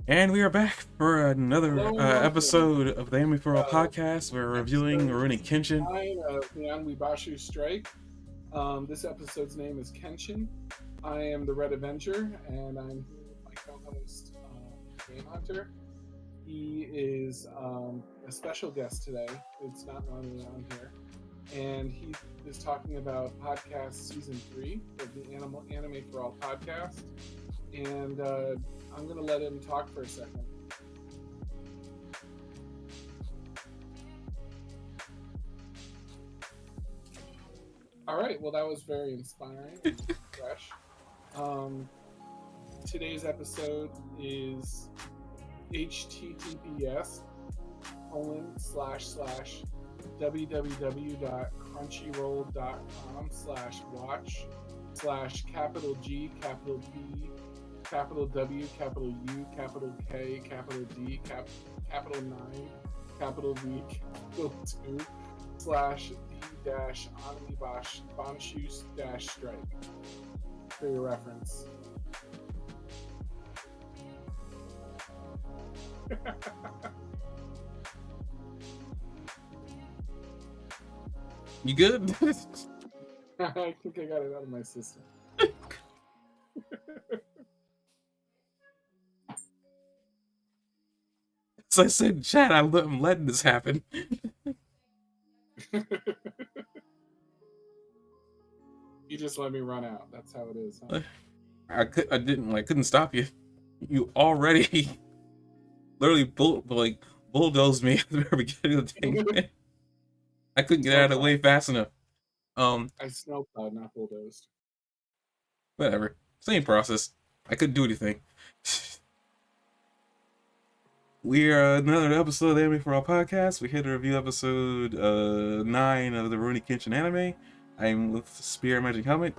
And we are back for another Hello and welcome episode of the Anime4ALL to podcast. We're reviewing episode Rurouni Kenshin. 9 of the Anime Strike. This episode's name is Kenshin. I am the Red Avenger, and I'm here with my co-host, Game Hunter. He is a special guest today. It's not normally on here. And he is talking about podcast season 3 of the Anime4ALL podcast. And I'm going to let him talk for a second. All right. Well, that was very inspiring and fresh. Um, Today's episode is https://www.crunchyroll.com/watch/capital G, capital P, capital W, capital U, capital K, capital D, capital 9, capital V, capital 2, slash D dash Anime dash strike for your reference. You good? I think I got it out of my system. As I said in chat, I'm letting this happen. You just let me run out. That's how it is, huh? I couldn't stop you. You already literally bulldozed me at the very beginning of the thing. I couldn't get out of the way fast enough. I snowplowed, not bulldozed. Whatever. Same process. I couldn't do anything. We are another episode of the Anime4ALL podcast. We're here to review episode 9 of the Rurouni Kenshin anime. I'm with Spear Magic Helmet.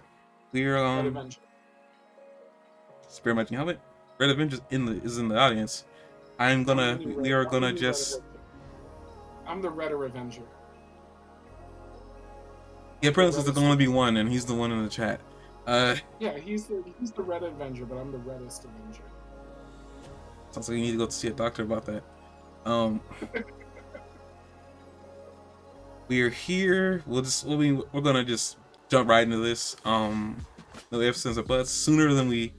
We're Red Avenger. Spear Magic Helmet. Red Avenger is in the audience. We are gonna just I'm the Redder Avenger. yeah. Princess is the only be one, and he's the one in the chat. Yeah, he's the Red Avenger, but I'm the Reddest Avenger. Sounds like you need to go see a doctor about that. We are here. We're gonna just jump right into this. No ifs, ands, or buts. Sooner than the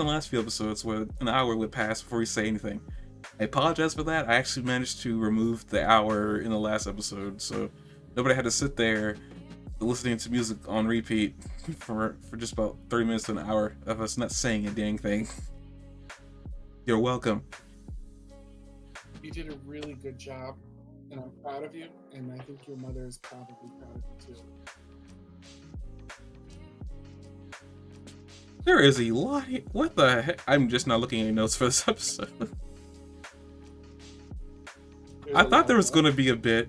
last few episodes, where an hour would pass before we say anything. I apologize for that. I actually managed to remove the hour in the last episode, so nobody had to sit there listening to music on repeat for just about 30 minutes to an hour of us not saying a dang thing. You're welcome. You did a really good job, and I'm proud of you, and I think your mother is probably proud of you too. There is a lot here. What the heck? I'm just not looking at any notes for this episode. I thought there was going to be a bit.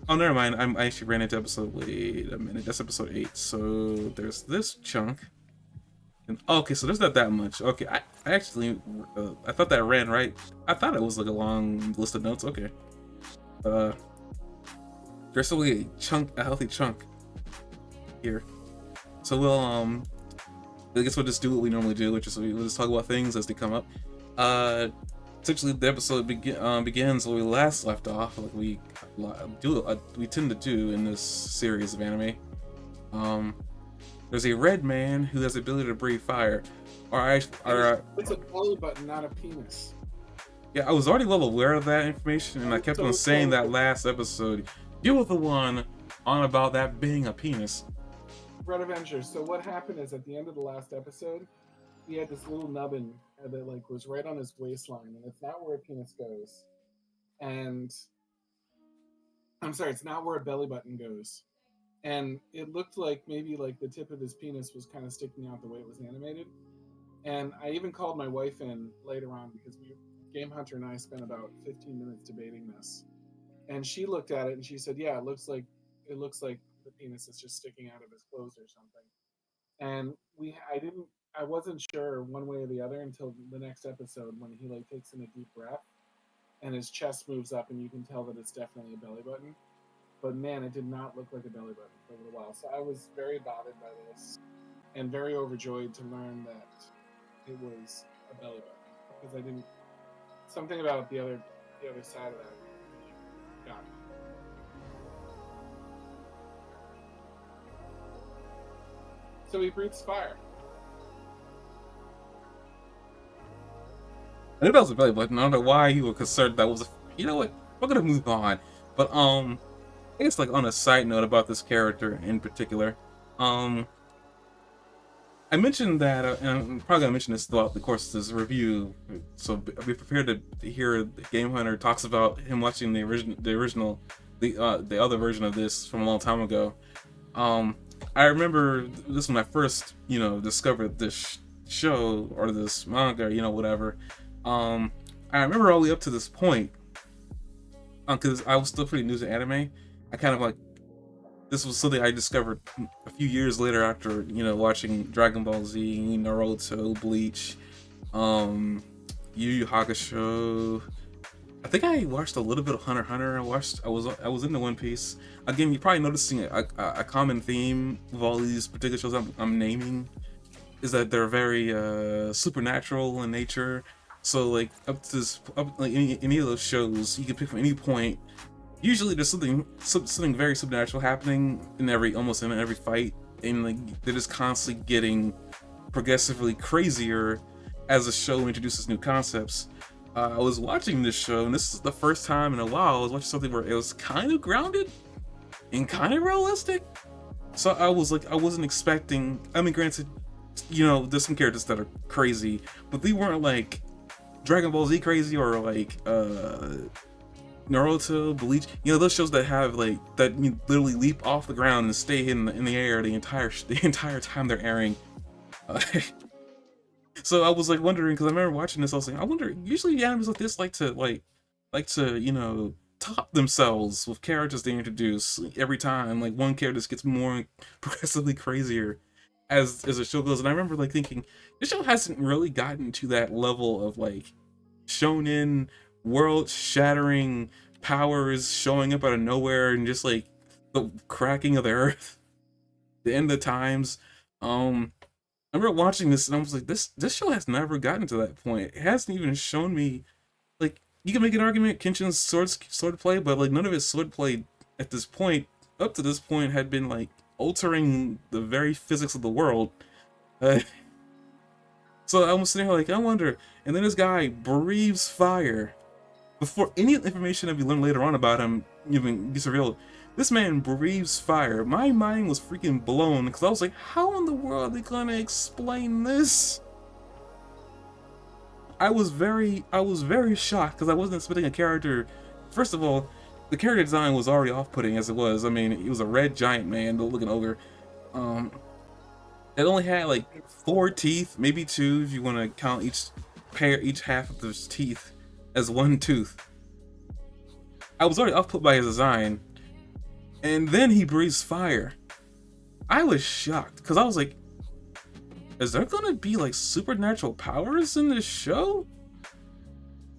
Oh, never mind. I actually ran into episode. Wait a minute. That's episode 8. So there's this chunk. And, okay, so there's not that much. Okay, I actually I thought that ran right. I thought it was like a long list of notes. Okay. There's only a healthy chunk here. So I guess we'll just do what we normally do, which is we'll just talk about things as they come up. Essentially, the episode begins where we last left off, like we tend to do in this series of anime. There's a red man who has the ability to breathe fire. It's a belly button, not a penis. Yeah, I was already well aware of that information, and I kept on saying that last episode. You were the one on about that being a penis. Red Avenger. So what happened is at the end of the last episode, he had this little nubbin that was right on his waistline, and it's not where a penis goes. And I'm sorry, it's not where a belly button goes. And it looked like maybe like the tip of his penis was kind of sticking out the way it was animated. And I even called my wife in later on because Game Hunter and I spent about 15 minutes debating this. And she looked at it and she said, "Yeah, it looks like the penis is just sticking out of his clothes or something." And I wasn't sure one way or the other until the next episode when he like takes in a deep breath and his chest moves up and you can tell that it's definitely a belly button. But man, it did not look like a belly button for a little while. So I was very bothered by this and very overjoyed to learn that it was a belly button because Something about the other side of that. Got it. So he breathes fire. I knew that was a belly button. I don't know why you were concerned that was a. You know what? We're gonna move on. But I guess like on a side note about this character in particular, um, I mentioned that, and I'm probably gonna mention this throughout the course of this review. So be prepared to hear the Game Hunter talks about him watching the the other version of this from a long time ago. I remember this when I first, discovered this show or this manga, whatever. I remember all the way up to this point, because I was still pretty new to anime. I kind of like this was something I discovered a few years later after watching Dragon Ball Z, Naruto, Bleach, Yu Yu Hakusho. I think I watched a little bit of Hunter x Hunter. I was into One Piece. Again, you're probably noticing a common theme of all these particular shows I'm naming is that they're very supernatural in nature. So like like any of those shows, you can pick from any point. Usually there's something very supernatural happening almost in every fight, and like they're just constantly getting progressively crazier as the show introduces new concepts. I was watching this show, and this is the first time in a while I was watching something where it was kind of grounded and kind of realistic. So I was like, I wasn't expecting. I mean, granted, there's some characters that are crazy, but they weren't like Dragon Ball Z crazy or like Naruto, Bleach. Those shows that have like that you literally leap off the ground and stay in the air the entire time they're airing. So I was like wondering, because I remember watching this, I was like, I wonder. Usually animes like this like to top themselves with characters they introduce every time. Like one character just gets more progressively crazier as the show goes. And I remember like thinking, this show hasn't really gotten to that level of like shonen world shattering powers showing up out of nowhere and just like the cracking of the earth, the end of times. I remember watching this and I was like, this show has never gotten to that point. It hasn't even shown me, like, you can make an argument Kenshin's sword play, but like none of his sword play at this point, up to this point, had been like altering the very physics of the world. So I was sitting here like, I wonder. And then this guy breathes fire before any information that we learn later on about him even gets revealed. This man breathes fire. My mind was freaking blown because I was like, how in the world are they gonna explain this? I was very shocked because I wasn't expecting a character. First of all, the character design was already off-putting as it was. I mean, he was a red giant man, looking ogre. It only had like 4 teeth, maybe 2 if you want to count each half of those teeth as one tooth. I was already off-put by his design. And then he breathes fire. I was shocked because I was like, is there gonna be like supernatural powers in this show?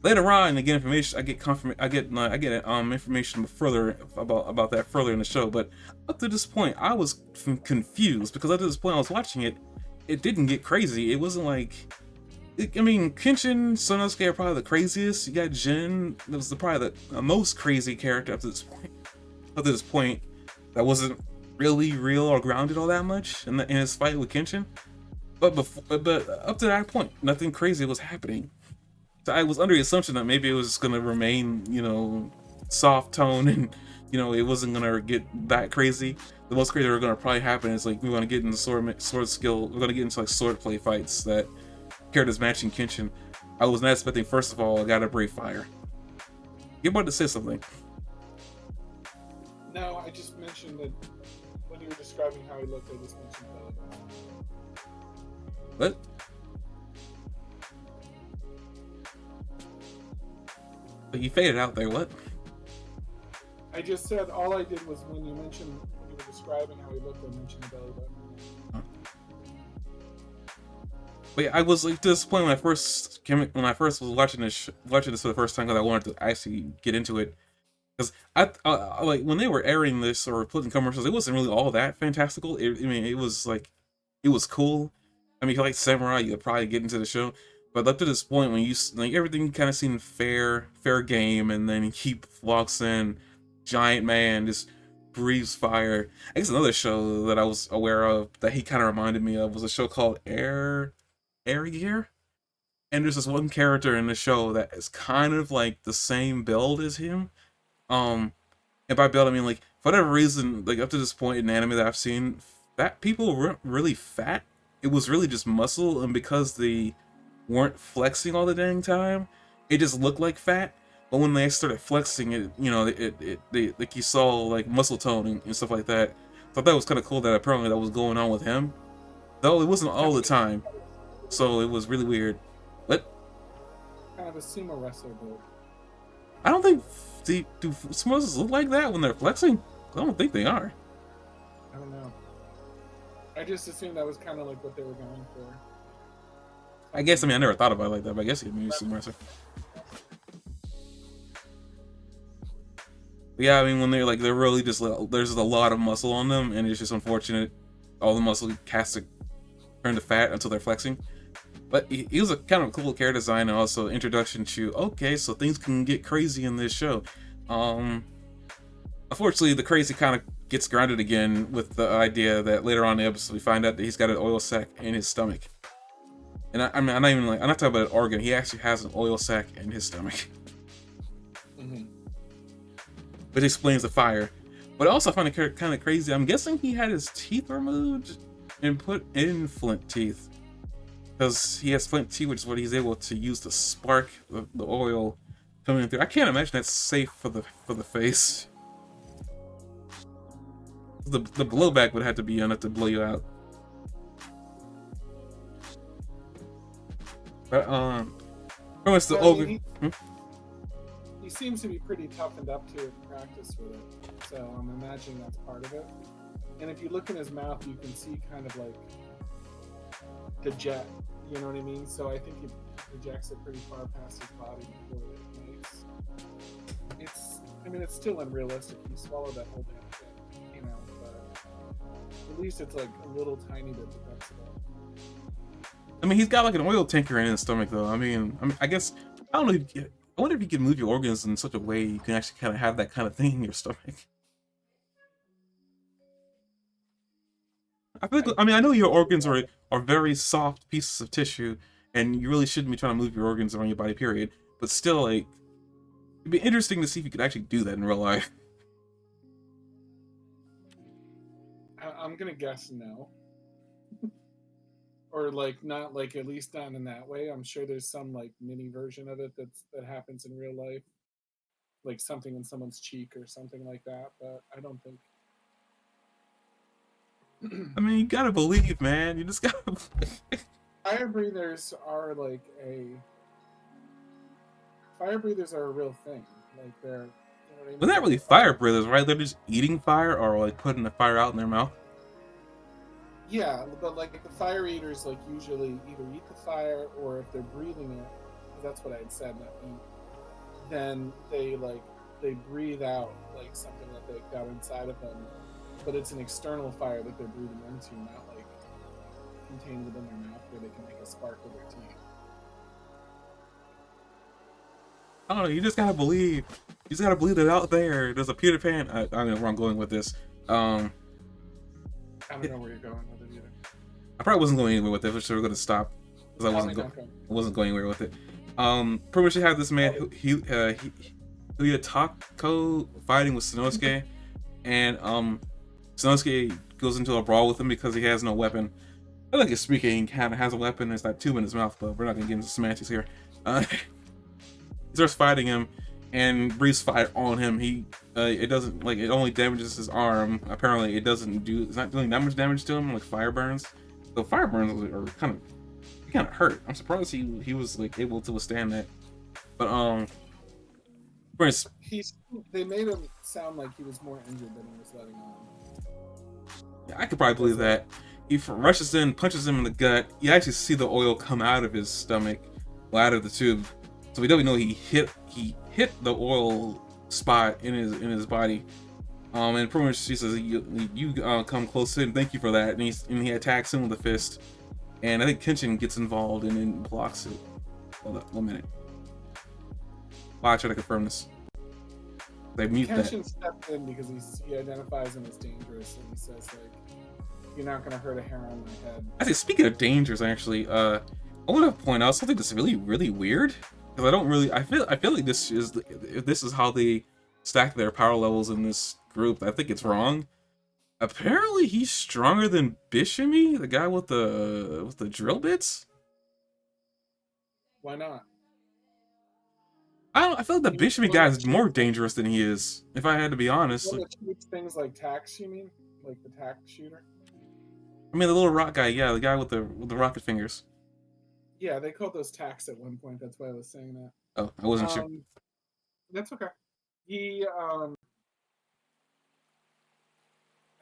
Later on, I get information. I get information further about that further in the show. But up to this point, I was confused because up to this point, I was watching it. It didn't get crazy. It wasn't like. I mean, Kenshin, Sonosuke are probably the craziest. You got Jin. That was probably the most crazy character up to this point. Up to this point, that wasn't really real or grounded all that much in his fight with Kenshin. But up to that point, nothing crazy was happening. So I was under the assumption that maybe it was just gonna remain, soft tone, and it wasn't gonna get that crazy. The most crazy that are gonna probably happen is like we want to get into sword skill. We're gonna get into like sword play fights that characters matching Kenshin. I was not expecting. First of all, I gotta breathe fire. You're about to say something. No, I just mentioned that when you were describing how he looked, I just mentioned belly button. What? But you faded out there, what? I just said all I did was when you were describing how he looked, I mentioned the belly button. Huh. But yeah, I was like disappointed when I first was watching this for the first time because I wanted to actually get into it. Because I like when they were airing this or putting commercials, it wasn't really all that fantastical. It was like, it was cool. I mean, if you like samurai, you could probably get into the show. But up to this point, when you like everything kind of seemed fair game, and then he walks in, giant man, just breathes fire. I guess another show that I was aware of that he kind of reminded me of was a show called Air Gear. And there's this one character in the show that is kind of like the same build as him. Um, and by build I mean like for whatever reason, like up to this point in anime that I've seen, fat people weren't really fat. It was really just muscle, and because they weren't flexing all the dang time, it just looked like fat. But when they started flexing, it they like you saw like muscle tone and stuff like that. So I thought that was kind of cool that apparently that was going on with him, though it wasn't all the time. So it was really weird. But Kind of a sumo wrestler build. I don't think do smurfs look like that when they're flexing. I don't think they are. I don't know. I just assumed that was kind of like what they were going for. I guess, I mean, I never thought about it like that, but I guess it means sumo wrestler. But yeah, I mean, when they're really just there's a lot of muscle on them, and it's just unfortunate all the muscle has to turn to fat until they're flexing. But he was a kind of cool character design, and also introduction to okay, so things can get crazy in this show. Unfortunately, the crazy kind of gets grounded again with the idea that later on in the episode we find out that he's got an oil sac in his stomach. And I mean, I'm not talking about an organ. He actually has an oil sac in his stomach, which explains the fire. But I also find it kind of crazy. I'm guessing he had his teeth removed and put in flint teeth, because he has flint teeth, which is what he's able to use to spark the oil coming through. I can't imagine that's safe for the face. The blowback would have to be enough to blow you out. But pretty much the ogre. He seems to be pretty toughened up to it in practice with it, so I'm imagining that's part of it. And if you look in his mouth, you can see kind of like the jet. You know what I mean? So I think he projects it pretty far past his body before it makes. It's still unrealistic. He swallowed that whole damn thing, you know. But at least it's like a little tiny bit defensible. I mean, he's got like an oil tanker in his stomach, though. I mean, I guess I don't know. I wonder if you can move your organs in such a way you can actually kind of have that kind of thing in your stomach. I mean, I know your organs are very soft pieces of tissue, and you really shouldn't be trying to move your organs around your body, period. But still, like, it'd be interesting to see if you could actually do that in real life. I'm gonna guess no. Or like not like at least not in that way. I'm sure there's some like mini version of it that happens in real life, like something in someone's cheek or something like that. But I don't think. I mean, you gotta believe, man. You just gotta believe. Fire breathers are like fire breathers are a real thing. Like they're, you know what I mean? But they're not really fire breathers, right? They're just eating fire or like putting the fire out in their mouth. Yeah, but like the fire eaters, like usually either eat the fire or if they're breathing it, 'cause that's what I had said, not eat. Then they breathe out like something that they've got inside of them, but it's an external fire that they're breathing into, not like contained within their mouth where they can make a spark with their teeth. I don't know. You just gotta believe. You just gotta believe that out there's a Peter Pan. I don't know where I'm going with this. I don't know where you're going with it either. I probably wasn't going anywhere with it, so we're gonna stop because I wasn't going anywhere with it. Pretty much you have this man who had Taco fighting with Sanosuke, and Sanosuke goes into a brawl with him because he has no weapon. I think his speaking kind of has a weapon. It's like tube in his mouth, but we're not gonna get into semantics here. He starts fighting him and breathes fire on him. It doesn't, like, it only damages his arm. Apparently it's not doing that much damage to him, like fire burns. So fire burns are kind of hurt. I'm surprised he was like able to withstand that. But first, they made him sound like he was more injured than he was letting on. Yeah, I could probably believe that. He rushes in, punches him in the gut. You actually see the oil come out of his stomach, out of the tube. So we don't know he hit the oil spot in his body. And pretty much she says, "You come close in. Thank you for that." And he attacks him with a fist. And I think Kenshin gets involved and then blocks it. Hold up, 1 minute. Why I try to confirm this? They mute that. Kenshin stepped in because he identifies him as dangerous, and he says like, "You're not gonna hurt a hair on my head." I think speaking of dangers, actually, I want to point out something that's really, really weird because I don't really. I feel like this is how they stack their power levels in this group. I think it's wrong. Apparently, he's stronger than Bishimi, the guy with the drill bits. Why not? I feel like the Bishimi guy is more dangerous than he is. If I had to be honest. That shoots things like tacks, you mean? Like the tack shooter? I mean, the little rock guy, yeah, the guy with the rocket fingers. Yeah, they called those tacks at one point. That's why I was saying that. Oh, I wasn't sure. That's okay. He, I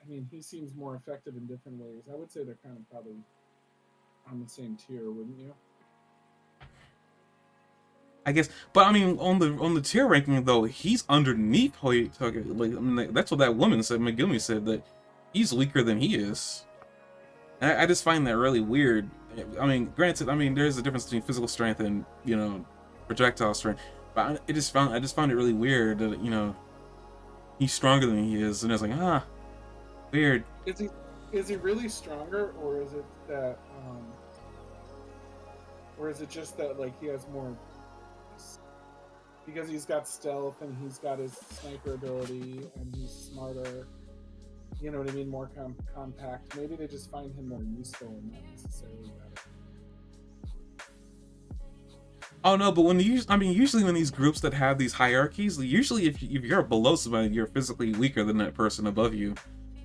mean, he seems more effective in different ways. I would say they're kind of probably on the same tier, wouldn't you? I guess, but I mean, on the tier ranking though, he's underneath Hoitoge. Like, I mean, that's what that woman said. Megumi said that he's weaker than he is. And I just find that really weird. I mean, granted, I mean, there's a difference between physical strength and projectile strength. But I just found it really weird that he's stronger than he is, and it's like weird. Is he really stronger, or is it that, or is it just that like he has more? Because he's got stealth and he's got his sniper ability and he's smarter, you know what I mean, more compact. Maybe they just find him more useful and not necessarily better. Oh no, but usually when these groups that have these hierarchies, usually if you're below somebody, you're physically weaker than that person above you.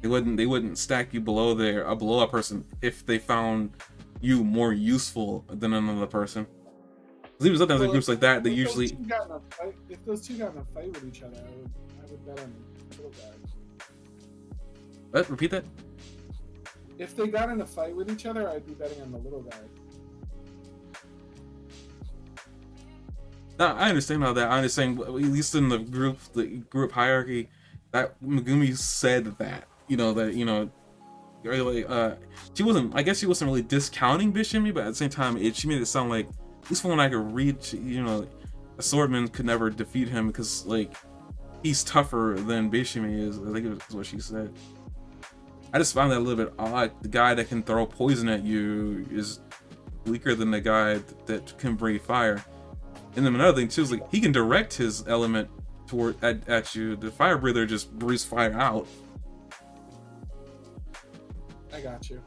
They wouldn't stack you below a person if they found you more useful than another person. Even sometimes in groups like that, they usually. If those two got in a fight with each other, I would bet on the little guy. What? Repeat that? If they got in a fight with each other, I'd be betting on the little guy. No, I understand all that. I understand, at least in the group hierarchy, that Megumi said that. She wasn't. I guess she wasn't really discounting Bishimi, but at the same time, she made it sound like, at least from what I could read, a swordman could never defeat him because he's tougher than Bishimi is. I think is what she said. I just found that a little bit odd. The guy that can throw poison at you is weaker than the guy that can breathe fire. And then another thing too is he can direct his element at you. The fire breather just breathes fire out. I got you.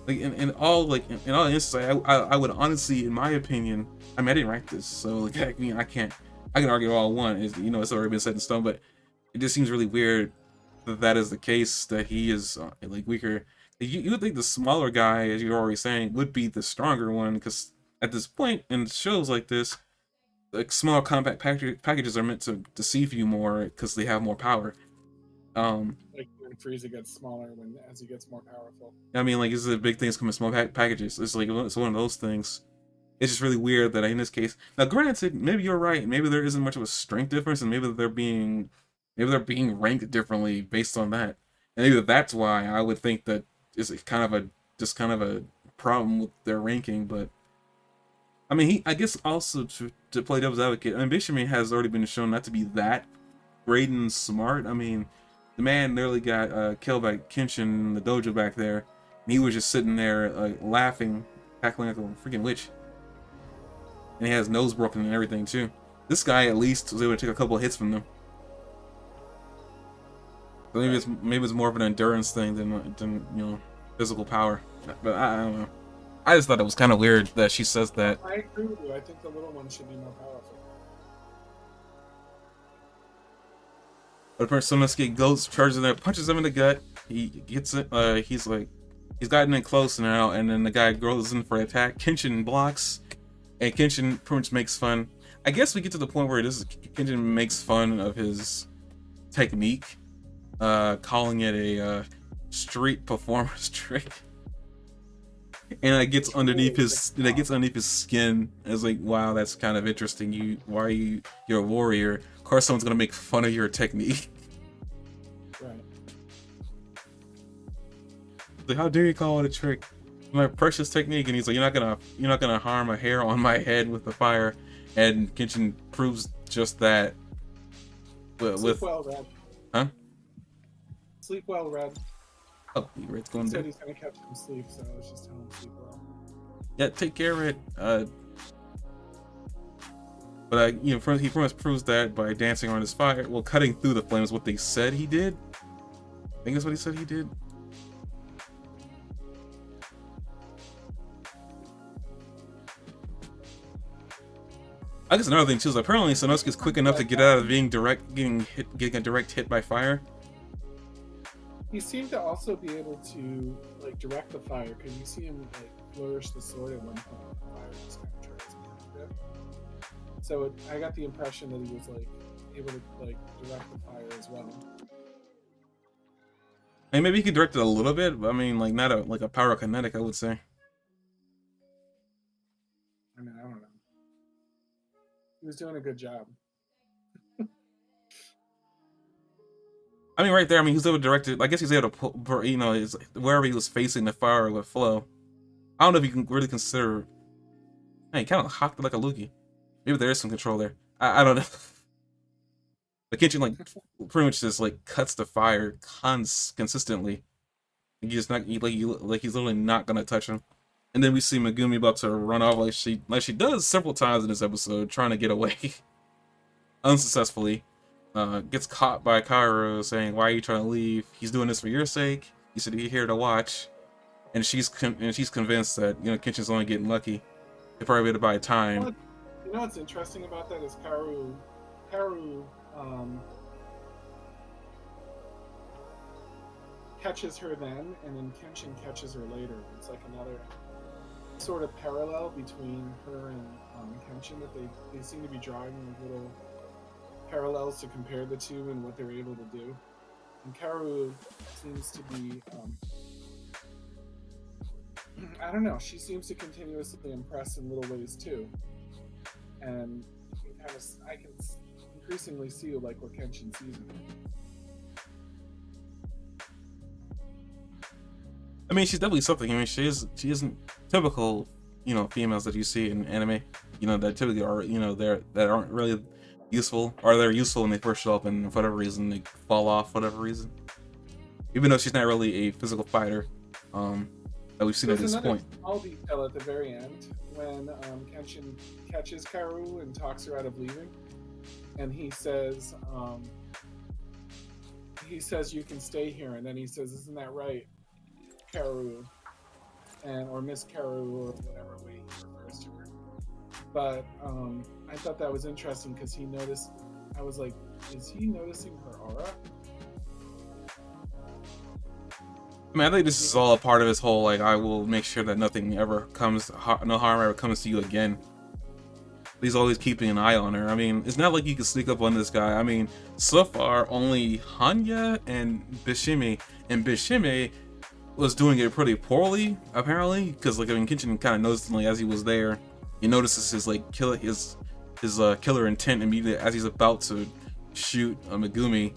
In all instances, I would honestly, in my opinion, I mean, I didn't write this, so I can argue all I want. It's already been set in stone, but it just seems really weird that is the case, that he is weaker. You would think the smaller guy, as you're already saying, would be the stronger one, because at this point in shows like this, small compact packages are meant to deceive you more because they have more power. Like when Frieza gets smaller as he gets more powerful. I mean, this is a big thing. It's coming in small packages. It's it's one of those things. It's just really weird that in this case, now granted, maybe you're right. Maybe there isn't much of a strength difference, and maybe they're being ranked differently based on that. And maybe that's why I would think that it's kind of a problem with their ranking. But I mean, I guess also to play devil's advocate, I mean, Bishimi has already been shown not to be that great and smart. I mean, the man nearly got killed by Kenshin in the dojo back there, and he was just sitting there laughing, cackling like a freaking witch. And he has his nose broken and everything too. This guy at least was able to take a couple of hits from them. So maybe it's more of an endurance thing than physical power. But I don't know. I just thought it was kind of weird that she says that. I agree with you. I think the little one should be more powerful. But Persona goes, charges in there, punches him in the gut. He gets it. He's gotten in close now, and then the guy goes in for an attack. Kenshin blocks, and Kenshin pretty much makes fun. I guess we get to the point where Kenshin makes fun of his technique, calling it a street performance trick. And it gets underneath his skin. It's like, wow, that's kind of interesting. You're a warrior. Of course, someone's gonna make fun of your technique. Right. Like, how dare you call it a trick? my precious technique, and he's like, you're not gonna harm a hair on my head with the fire, and Kenshin proves just that. Sleep well, Red. Huh? Sleep well, Red. Oh, Red's going He said there. he's gonna catch him sleep, so I was just telling him sleep well. Yeah, take care of it. But he pretty much proves that by dancing around his fire, well, cutting through the flames, what they said he did. I think that's what he said he did. I guess another thing too is apparently Sanosuke's quick enough to get out of being getting a direct hit by fire. He seemed to also be able to like direct the fire because you see him like flourish the sword at one point. The fire just kind of tries to get it. So I got the impression that he was like able to like direct the fire as well. And maybe he could direct it a little bit, but I mean, like not a pyrokinetic, I would say. I mean, I don't know. He was doing a good job. I mean, right there, I mean, he's able to direct it. I guess he's able to put, you know, wherever he was facing the fire would flow. I don't know if you can really consider. Man, he kind of hopped like a loogie. Maybe there is some control there. I don't know. The Kenshin like pretty much just like cuts the fire consistently. Like he's not he's literally not gonna touch him. And then we see Megumi about to run off like she does several times in this episode, trying to get away. Unsuccessfully. Gets caught by Kaoru saying, "Why are you trying to leave? He's doing this for your sake. He said he's here to watch." And she's convinced that, you know, Kenshin's only getting lucky. They probably better buy time. You know what's interesting about that is Kaoru catches her then, and then Kenshin catches her later. It's like another sort of parallel between her and Kenshin that they seem to be drawing little parallels to compare the two and what they're able to do. And Kaoru seems to be I don't know, she seems to continuously impress in little ways too. And I can increasingly see like what Kenshin sees in her. I mean, she's definitely something. I mean, she isn't typical, you know, females that you see in anime. You know, that typically are, you know, that aren't really useful, or they're useful when they first show up, and for whatever reason they fall off. For whatever reason, even though she's not really a physical fighter, that we've seen at this point. Small detail at the very end when Kenshin catches Kaoru and talks her out of leaving, and he says, "You can stay here," and then he says, "Isn't that right, Kaoru?" or Miss Kaoru, or whatever way he refers to her. But I thought that was interesting because he noticed. I was like, "Is he noticing her aura?" I mean, I think this is all a part of his whole, like, I will make sure that no harm ever comes to you again. He's always keeping an eye on her. I mean, it's not like you can sneak up on this guy. I mean, so far, only Hanya and Bishime was doing it pretty poorly, apparently, because, like, I mean, Kenshin kind of noticed, like, as he was there, he notices his, like, killer intent immediately as he's about to shoot Megumi.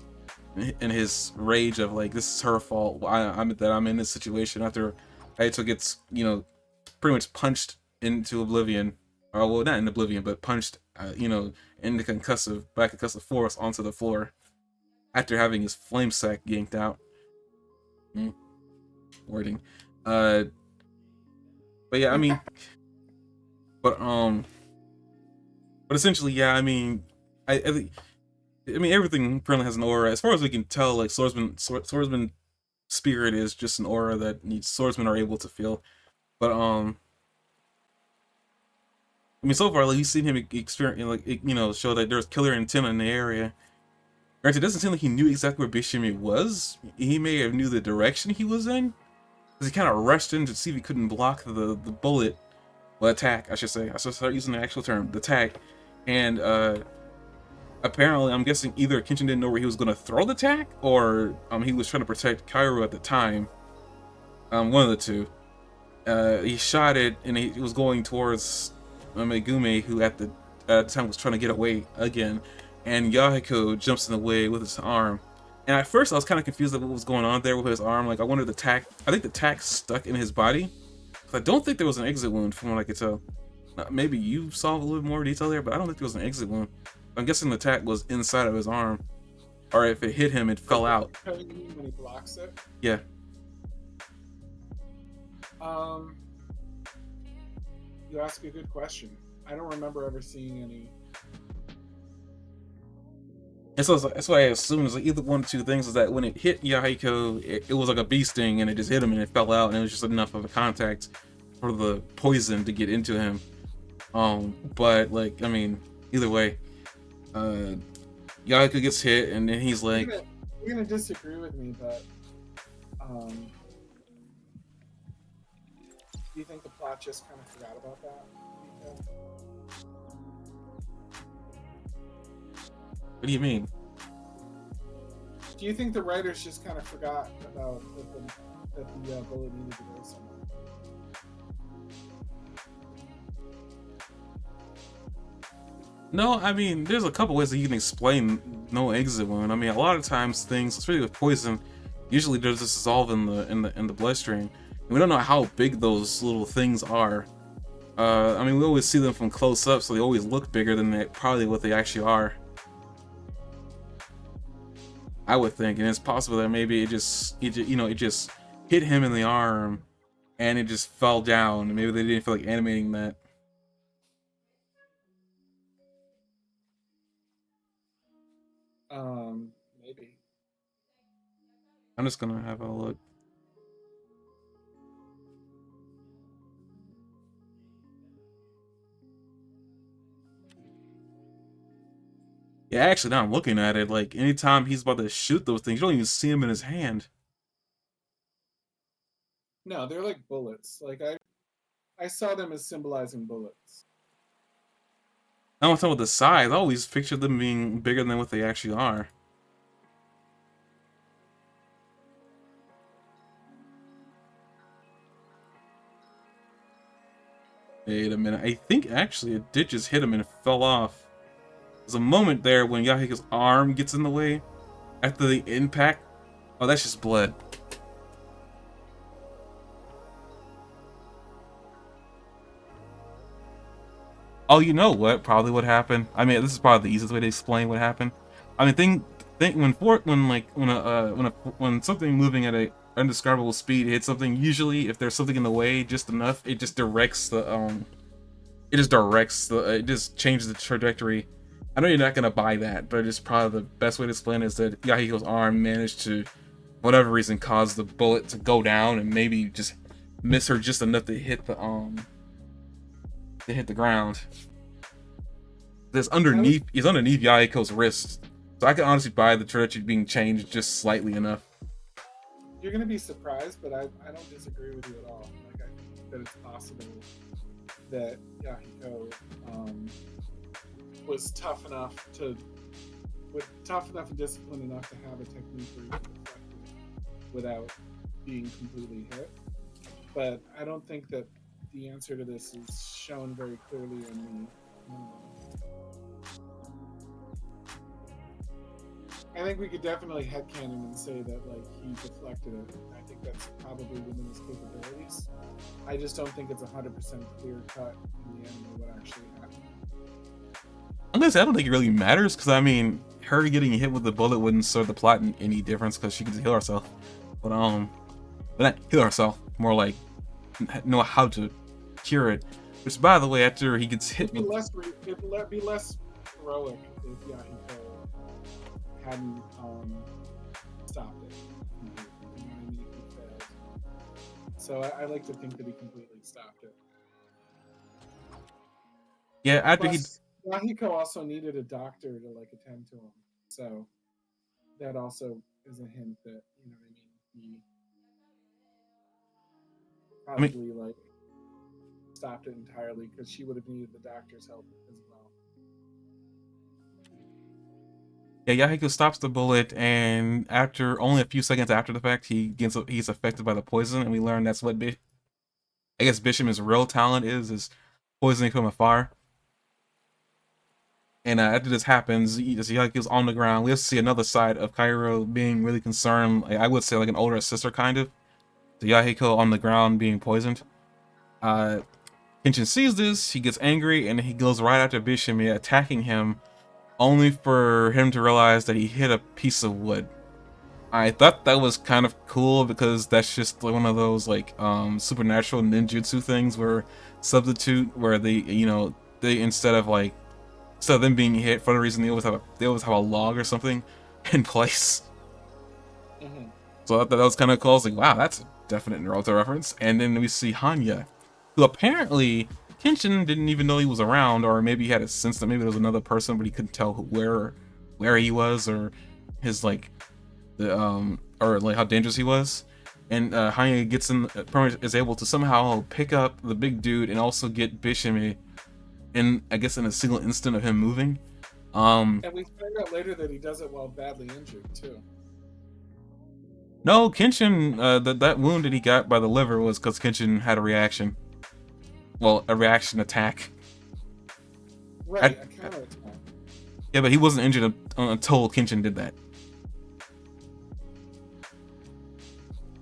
In his rage of like, this is her fault. I'm in this situation after Aito gets, you know, pretty much punched into oblivion, or well, not in oblivion, but punched, you know, into concussive force onto the floor after having his flame sack yanked out. Wording, but yeah, I mean, but essentially, yeah, I mean, I mean, everything apparently has an aura. As far as we can tell, like, swordsman spirit is just an aura that swordsmen are able to feel. But I mean, so far, like, we've seen him experience, like, you know, show that there's killer intent in the area. Granted, it doesn't seem like he knew exactly where Bishime was. He may have knew the direction he was in, because he kind of rushed in to see if he couldn't block the bullet, well, attack, I should say. I should start using the actual term, the attack, and apparently, I'm guessing either Kenshin didn't know where he was going to throw the attack, or he was trying to protect Kaoru at the time. One of the two. He shot it, and he was going towards Megumi, who at the time was trying to get away again. And Yahiko jumps in the way with his arm. And at first, I was kind of confused at what was going on there with his arm. Like, I wondered I think the tack stuck in his body. 'Cause I don't think there was an exit wound from what I could tell. Maybe you saw a little more detail there, but I don't think there was an exit wound. I'm guessing the attack was inside of his arm, or if it hit him, it fell out. You mean when he blocks it? Yeah. You ask a good question. I don't remember ever seeing any. And so that's why I assume it's like either one of two things, is that when it hit Yahiko, it was like a bee sting and it just hit him and it fell out, and it was just enough of a contact for the poison to get into him. But like, I mean, either way, Yahiko gets hit and then he's like, you're gonna disagree with me, but do you think the plot just kind of forgot about that? what do you mean? Do you think the writers just kind of forgot about that the bullet needed to go somewhere? No, I mean, there's a couple ways that you can explain no exit wound. I mean, a lot of times things, especially with poison, usually does just dissolve in the bloodstream. And we don't know how big those little things are. I mean, we always see them from close up, so they always look bigger than probably what they actually are. I would think, and it's possible that maybe it just hit him in the arm, and it just fell down. And maybe they didn't feel like animating that. Maybe. I'm just gonna have a look. Yeah, actually, now I'm looking at it, like, anytime he's about to shoot those things, you don't even see him in his hand. No, they're like bullets. Like, I saw them as symbolizing bullets. I don't know about the size. I always pictured them being bigger than what they actually are. Wait a minute. I think actually it did just hit him and it fell off. There's a moment there when Yahiko's arm gets in the way after the impact. Oh, that's just blood. Oh, you know what? Probably what happened. I mean, this is probably the easiest way to explain what happened. I mean, think when something moving at a undescribable speed hits something, usually if there's something in the way just enough, it just changes the trajectory. I know you're not gonna buy that, but it's probably the best way to explain it is that Yahiko's arm managed to, for whatever reason, cause the bullet to go down and maybe just miss her just enough to hit the ground. He's underneath Yahiko's wrist. So I can honestly buy the trajectory being changed just slightly enough. You're gonna be surprised, but I don't disagree with you at all. Like, I think that it's possible that Yahiko was tough enough and disciplined enough to have a technique where he could deflect it without being completely hit. But I don't think that the answer to this is shown very clearly in the. I think we could definitely headcanon and say that, like, he deflected it. I think that's probably within his capabilities. I just don't think it's 100% clear cut in the anime what actually happened. Honestly, I don't think it really matters, because I mean, her getting hit with the bullet wouldn't serve the plot in any difference, because she could just heal herself. But not heal herself, more like know how to cure it. Which, by the way, after he gets hit, it'd be less heroic if Yahiko hadn't stopped it. You know what I mean? He failed. So I like to think that he completely stopped it. Yeah, after Yahiko also needed a doctor to like attend to him. So that also is a hint that, you know what I mean, he probably like stopped it entirely because she would have needed the doctor's help as well. Yeah, Yahiko stops the bullet, and after only a few seconds after the fact, he's affected by the poison, and we learn that's what I guess Bisham's real talent is poisoning from afar. And after this happens, Yahiko's on the ground. We have to see another side of Kairo being really concerned. I would say like an older sister kind of. So Yahiko on the ground being poisoned. Kenshin sees this, he gets angry, and he goes right after Bishimi, attacking him, only for him to realize that he hit a piece of wood. I thought that was kind of cool because that's just like one of those like supernatural ninjutsu things where they instead of them being hit for the reason they always have a log or something in place. Mhm. So I thought that was kind of cool. I was like, wow, that's a definite Naruto reference. And then we see Hanya, who apparently Kenshin didn't even know he was around, or maybe he had a sense that maybe there was another person, but he couldn't tell where he was, or his like or like how dangerous he was. And Hanya gets in, is able to somehow pick up the big dude and also get Bishimi in, I guess, in a single instant of him moving. And we find out later that he does it while badly injured too. No, Kenshin, that wound that he got by the liver was because Kenshin had a reaction. Well, a reaction attack. Right, a counterattack. Yeah, but he wasn't injured until Kenshin did that.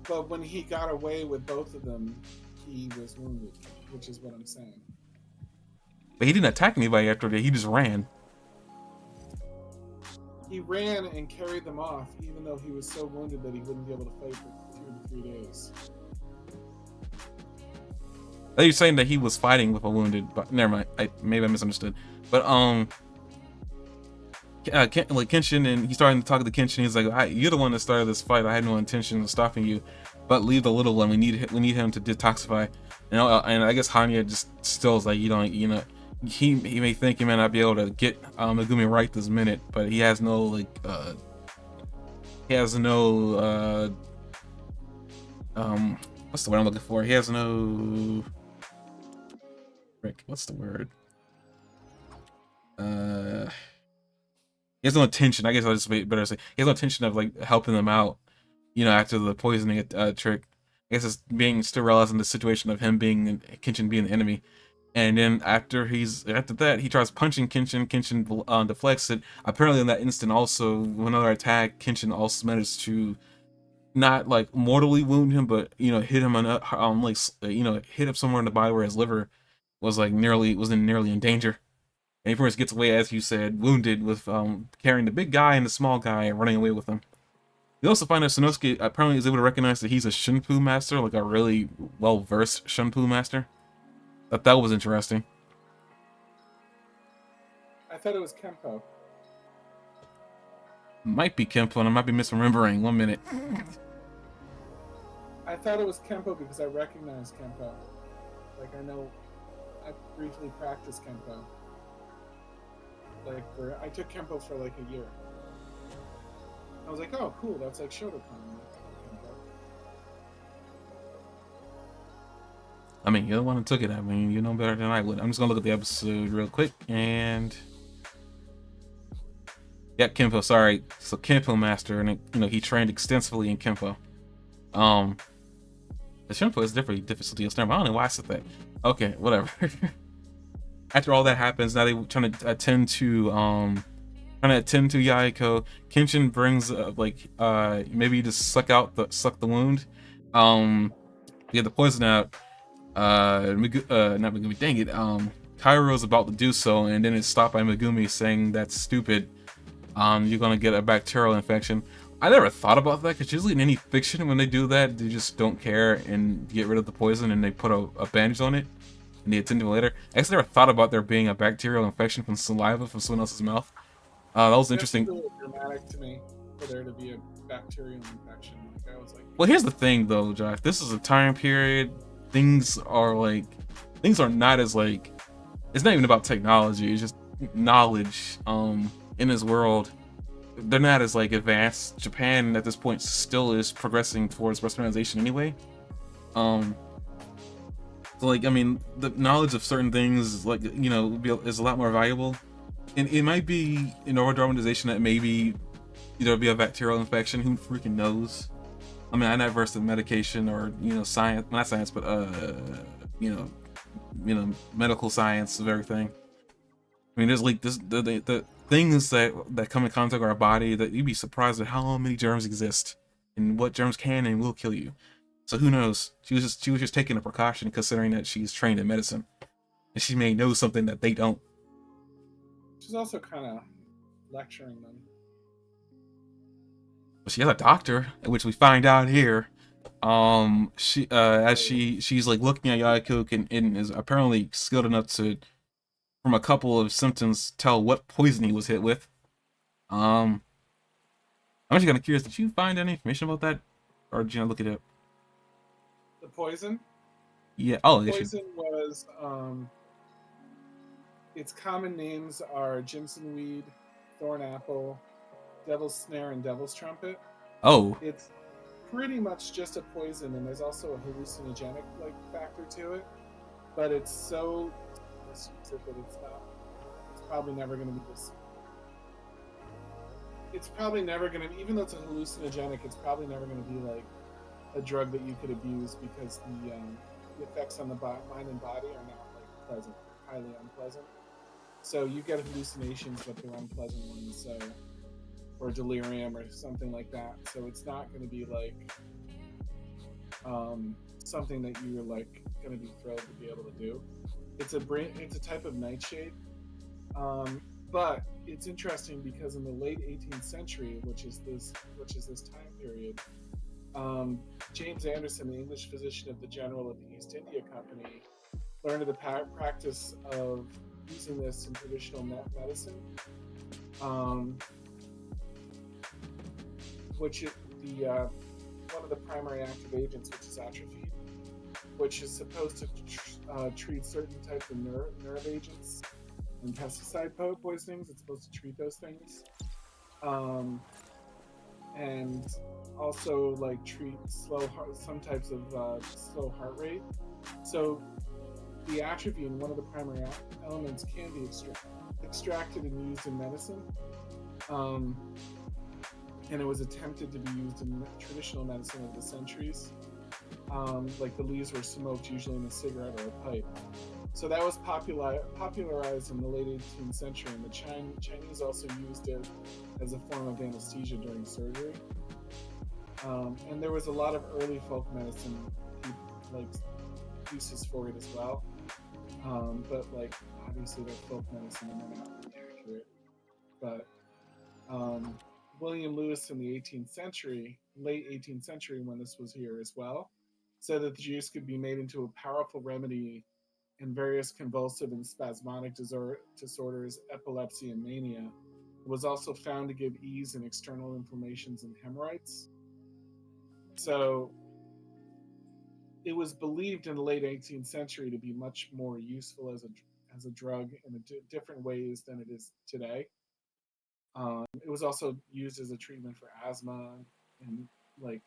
But when he got away with both of them, he was wounded, which is what I'm saying. But he didn't attack anybody after that. He just ran. He ran and carried them off, even though he was so wounded that he wouldn't be able to fight for 2 to 3 days. You're saying that he was fighting with a wounded, but never mind. Maybe I misunderstood. But Kenshin, and he's starting to talk to Kenshin. He's like, "You're the one that started this fight. I had no intention of stopping you, but leave the little one. We need him to detoxify." And I guess Hanya just still is like, he may think he may not be able to get Megumi right this minute, but he has no what's the word I'm looking for? He has no what's the word? He has no intention. I guess I'll just better say he has no intention of like helping them out, after the poisoning trick. I guess it's being still realizing the situation of him being Kenshin being the enemy. And then after that, he tries punching Kenshin. Kenshin deflects it. Apparently, in that instant, also another attack, Kenshin also managed to not like mortally wound him, but hit him hit him somewhere in the body where his liver was nearly in danger. And he pretty much gets away, as you said, wounded with carrying the big guy and the small guy and running away with him. You also find that Sanosuke apparently is able to recognize that he's a Shunpu master, like a really well-versed Shunpu master. That was interesting. I thought it was Kempo. Might be Kempo, and I might be misremembering. 1 minute. I thought it was Kempo because I recognize Kempo. Like, I briefly practiced Kempo. I took Kempo for like a year. I was like, oh, cool, that's like Shotokan. I mean, you're the one who took it. I mean, you know better than I would. I'm just gonna look at the episode real quick, and yeah, Kempo. Sorry, so Kempo master, and he trained extensively in Kempo. The Shunpo is difficulty. Never. I don't know why I said that. Okay, whatever. After all that happens, now they trying to attend to Yaiko. Kenshin brings maybe just suck the wound, get the poison out. Not Megumi, dang it. Kairo's about to do so, and then it's stopped by Megumi saying that's stupid. You're gonna get a bacterial infection. I never thought about that, because usually in any fiction, when they do that, they just don't care and get rid of the poison and they put a bandage on it and they attend to it later. I guess I never thought about there being a bacterial infection from saliva from someone else's mouth. That was interesting. It's a little dramatic to me for there to be a bacterial infection. Like, I was like, well, here's the thing though, Josh. This is a time period. Things are not as it's not even about technology. It's just knowledge. In this world, they're not as advanced. Japan at this point still is progressing towards westernization anyway. So I mean, the knowledge of certain things is a lot more valuable. And it might be an over-dramatization that maybe there'll be a bacterial infection. Who freaking knows? I mean, I'm not versed in medication or science, not science, but medical science of everything. I mean, there's the things that come in contact with our body that you'd be surprised at how many germs exist and what germs can and will kill you. So who knows? She was just taking a precaution, considering that she's trained in medicine, and she may know something that they don't. She's also kind of lecturing them. But she has a doctor, which we find out here. She as she's like looking at Yaiko, and is apparently skilled enough to, from a couple of symptoms, tell what poison he was hit with. I'm actually kind of curious. Did you find any information about that, or did you not look it up? The poison. Yeah. Oh, The I should. poison was its common names are Jimson weed, thorn apple, devil's snare, and devil's trumpet. Oh. It's pretty much just a poison, and there's also a hallucinogenic like factor to it. But it's so misuse that it's not. It's probably never going to be this. It's probably never going to, even though it's a hallucinogenic, it's probably never going to be like a drug that you could abuse because the effects on the mind and body are not like pleasant, highly unpleasant. So you get hallucinations, but they're unpleasant ones. So, or delirium or something like that. So it's not going to be like something that you're like going to be thrilled to be able to do. It's a type of nightshade, but it's interesting because in the late 18th century, which is this time period, James Anderson, the English physician of the General of the East India Company, learned of the practice of using this in traditional medicine, one of the primary active agents, which is atropine, which is supposed to treat certain types of nerve agents and pesticide poisonings. It's supposed to treat those things, and also like treat some types of slow heart rate. So the atropine, one of the primary elements, can be extracted and used in medicine. And it was attempted to be used in traditional medicine over the centuries. Like the leaves were smoked, usually in a cigarette or a pipe. So that was popularized in the late 18th century, and the Chinese also used it as a form of anesthesia during surgery. And there was a lot of early folk medicine like uses for it as well. But like obviously they're folk medicine and they're not accurate. But William Lewis in the late 18th century, when this was here as well, said that the juice could be made into a powerful remedy in various convulsive and spasmodic disorders, epilepsy, and mania. It was also found to give ease in external inflammations and hemorrhoids. So it was believed in the late 18th century to be much more useful as a drug in different ways than it is today. It was also used as a treatment for asthma, and like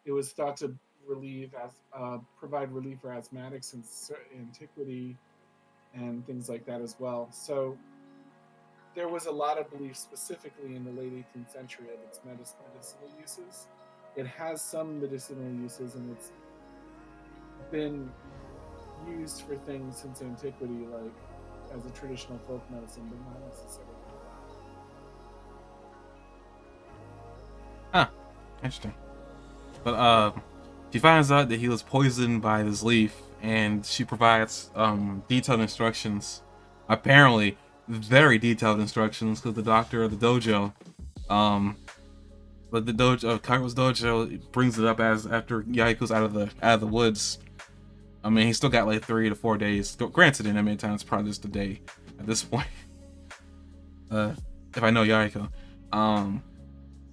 it was thought to provide relief for asthmatics in antiquity and things like that as well. So there was a lot of belief, specifically in the late 18th century, of its medicinal uses. It has some medicinal uses, and it's been used for things since antiquity, like as a traditional folk medicine, but not necessarily. Huh. Interesting. But she finds out that he was poisoned by this leaf, and she provides detailed instructions. Apparently, very detailed instructions, because the doctor of the dojo, but the dojo, Kairo's dojo, brings it up as after Yahiko's out of the woods. I mean, he's still got like 3 to 4 days. Granted, in that many times, probably just a day at this point. If I know Yahiko.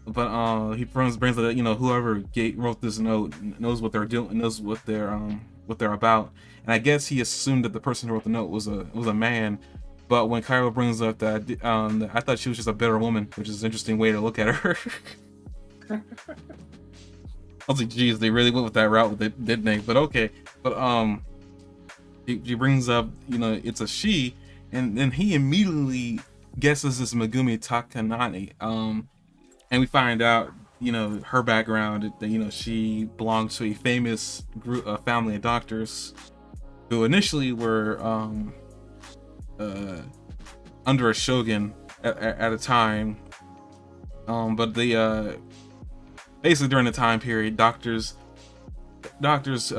But he brings that, whoever wrote this note knows what they're doing, knows what they're about, and I guess he assumed that the person who wrote the note was a man. But when Cairo brings up that, I thought she was just a bitter woman, which is an interesting way to look at her. I was like, geez, they really went with that route, didn't they? But okay. But he brings up, it's a she, and then he immediately guesses it's Megumi Takanani. And we find out, her background, that, she belonged to a famous group, a family of doctors who initially were under a shogun at a time. But basically during the time period, doctors doctors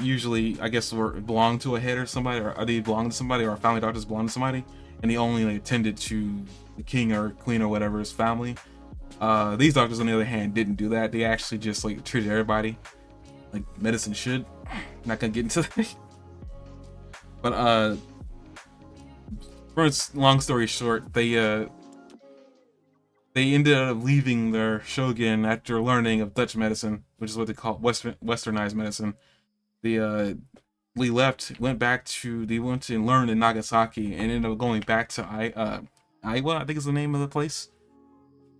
usually, I guess, belong to a head or somebody, or they belong to somebody, or family doctors belong to somebody, and they only like, tended to the king or queen or whatever's family. These doctors, on the other hand, didn't do that. They actually just like treated everybody like medicine should. Not gonna get into that. But first, long story short, they ended up leaving their shogun after learning of Dutch medicine, which is what they call westernized medicine. They went back to, they went to learn in Nagasaki and ended up going back to Iowa, I think is the name of the place.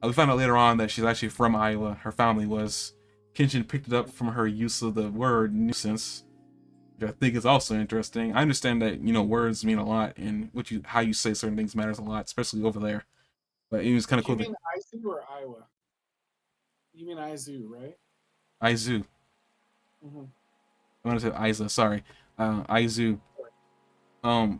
We found out later on that she's actually from Iowa. Her family was. Kenshin picked it up from her use of the word nuisance, which I think is also interesting. I understand that words mean a lot, and how you say certain things matters a lot, especially over there. But it was kind of You cool. mean Izu or Iowa? You mean Izu, right? Aizu. Mm-hmm. I want to say Isa. Sorry, Aizu. But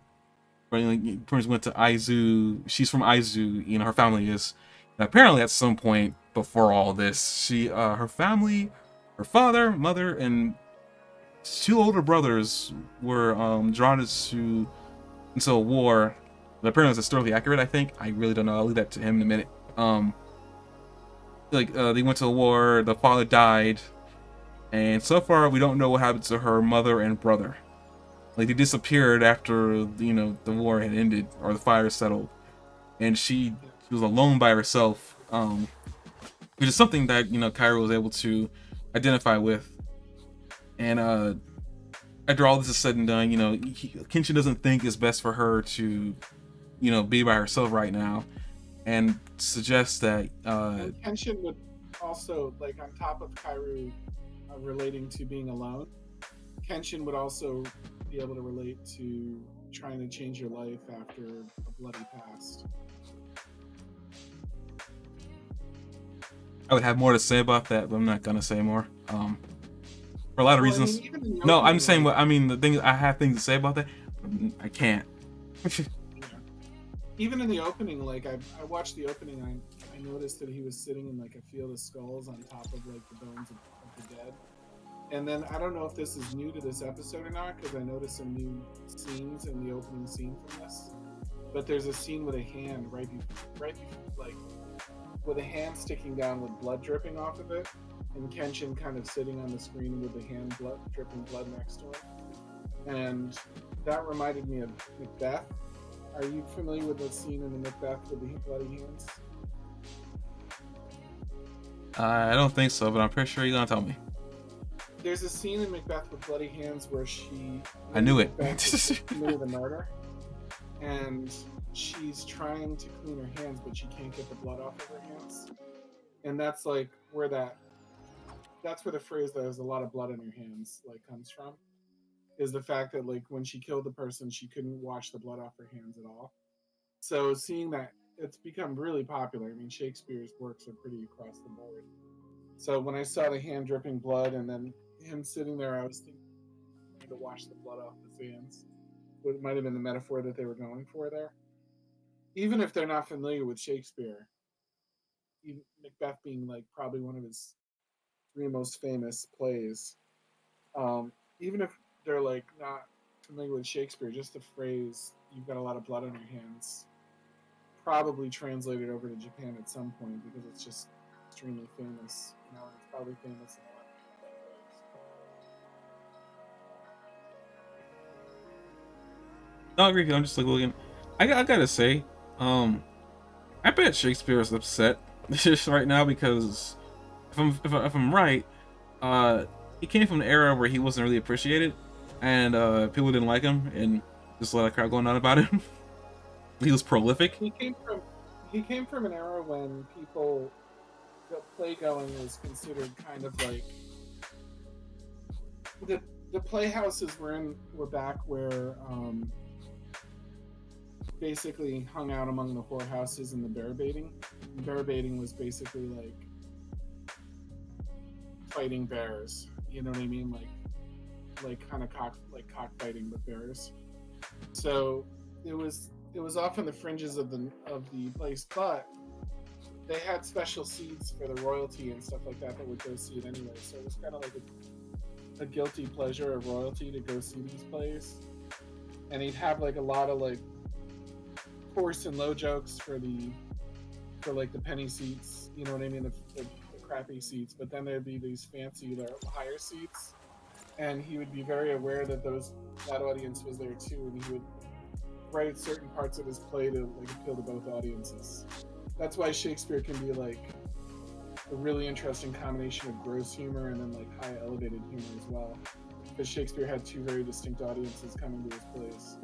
Prince went to Aizu. She's from Aizu. Her family is. And apparently, at some point before all this, her family, her father, mother, and two older brothers were drawn into a war. But apparently, it's historically accurate. I think. I really don't know. I'll leave that to him in a minute. They went to a war. The father died, and so far we don't know what happened to her mother and brother. Like they disappeared after the war had ended or the fire settled, and she was alone by herself, which is something that Kairo was able to identify with. And after all this is said and done, Kenshin doesn't think it's best for her to be by herself right now, and suggests that Kenshin would also, like, on top of Kairo relating to being alone, Kenshin would also be able to relate to trying to change your life after a bloody past. I would have more to say about that, but I'm not gonna say more. For a lot of reasons. No, I'm saying what I mean. The thing I have things to say about that, but I can't. Even in the opening, like I watched the opening, I noticed that he was sitting in like a field of skulls on top of like the bones of the dead. And then I don't know if this is new to this episode or not, because I noticed some new scenes in the opening scene from this. But there's a scene with a hand like with a hand sticking down with blood dripping off of it, and Kenshin kind of sitting on the screen with the hand dripping blood next to him. And that reminded me of Macbeth. Are you familiar with the scene in the Macbeth with the bloody hands? I don't think so, but I'm pretty sure you're gonna tell me. There's a scene in Macbeth with bloody hands where I knew it. Committed a murder, and she's trying to clean her hands, but she can't get the blood off of her hands. And that's like that's where the phrase "there's a lot of blood in her hands" like comes from. Is the fact that like when she killed the person, she couldn't wash the blood off her hands at all. So seeing that, it's become really popular. I mean, Shakespeare's works are pretty across the board. So when I saw the hand dripping blood and then him sitting there, I was thinking to wash the blood off his hands. What might have been the metaphor that they were going for there. Even if they're not familiar with Shakespeare, Macbeth being like probably one of his three most famous plays, even if they're like not familiar with Shakespeare, just the phrase "you've got a lot of blood on your hands" probably translated over to Japan at some point because it's just extremely famous. It's probably famous in a lot of ways. No, I agree. I'm just like looking. I gotta say, I bet Shakespeare is upset just right now because if I'm right, he came from an era where he wasn't really appreciated, and people didn't like him, and just a lot of crowd going on about him. He was prolific. He came from an era when the playgoing was considered kind of like the playhouses were back where basically hung out among the whorehouses and the bear baiting. Bear baiting was basically like fighting bears. You know what I mean? Like kind of cockfighting with bears. So it was often the fringes of the place, but they had special seats for the royalty and stuff like that would go see it anyway. So it was kind of like a guilty pleasure of royalty to go see these plays, and he'd have like a lot of like force and low jokes for like the penny seats, you know what I mean, the crappy seats. But then there'd be these fancy, higher seats, and he would be very aware that that audience was there too, and he would write certain parts of his play to like appeal to both audiences. That's why Shakespeare can be like a really interesting combination of gross humor and then like high elevated humor as well, because Shakespeare had two very distinct audiences coming to his plays.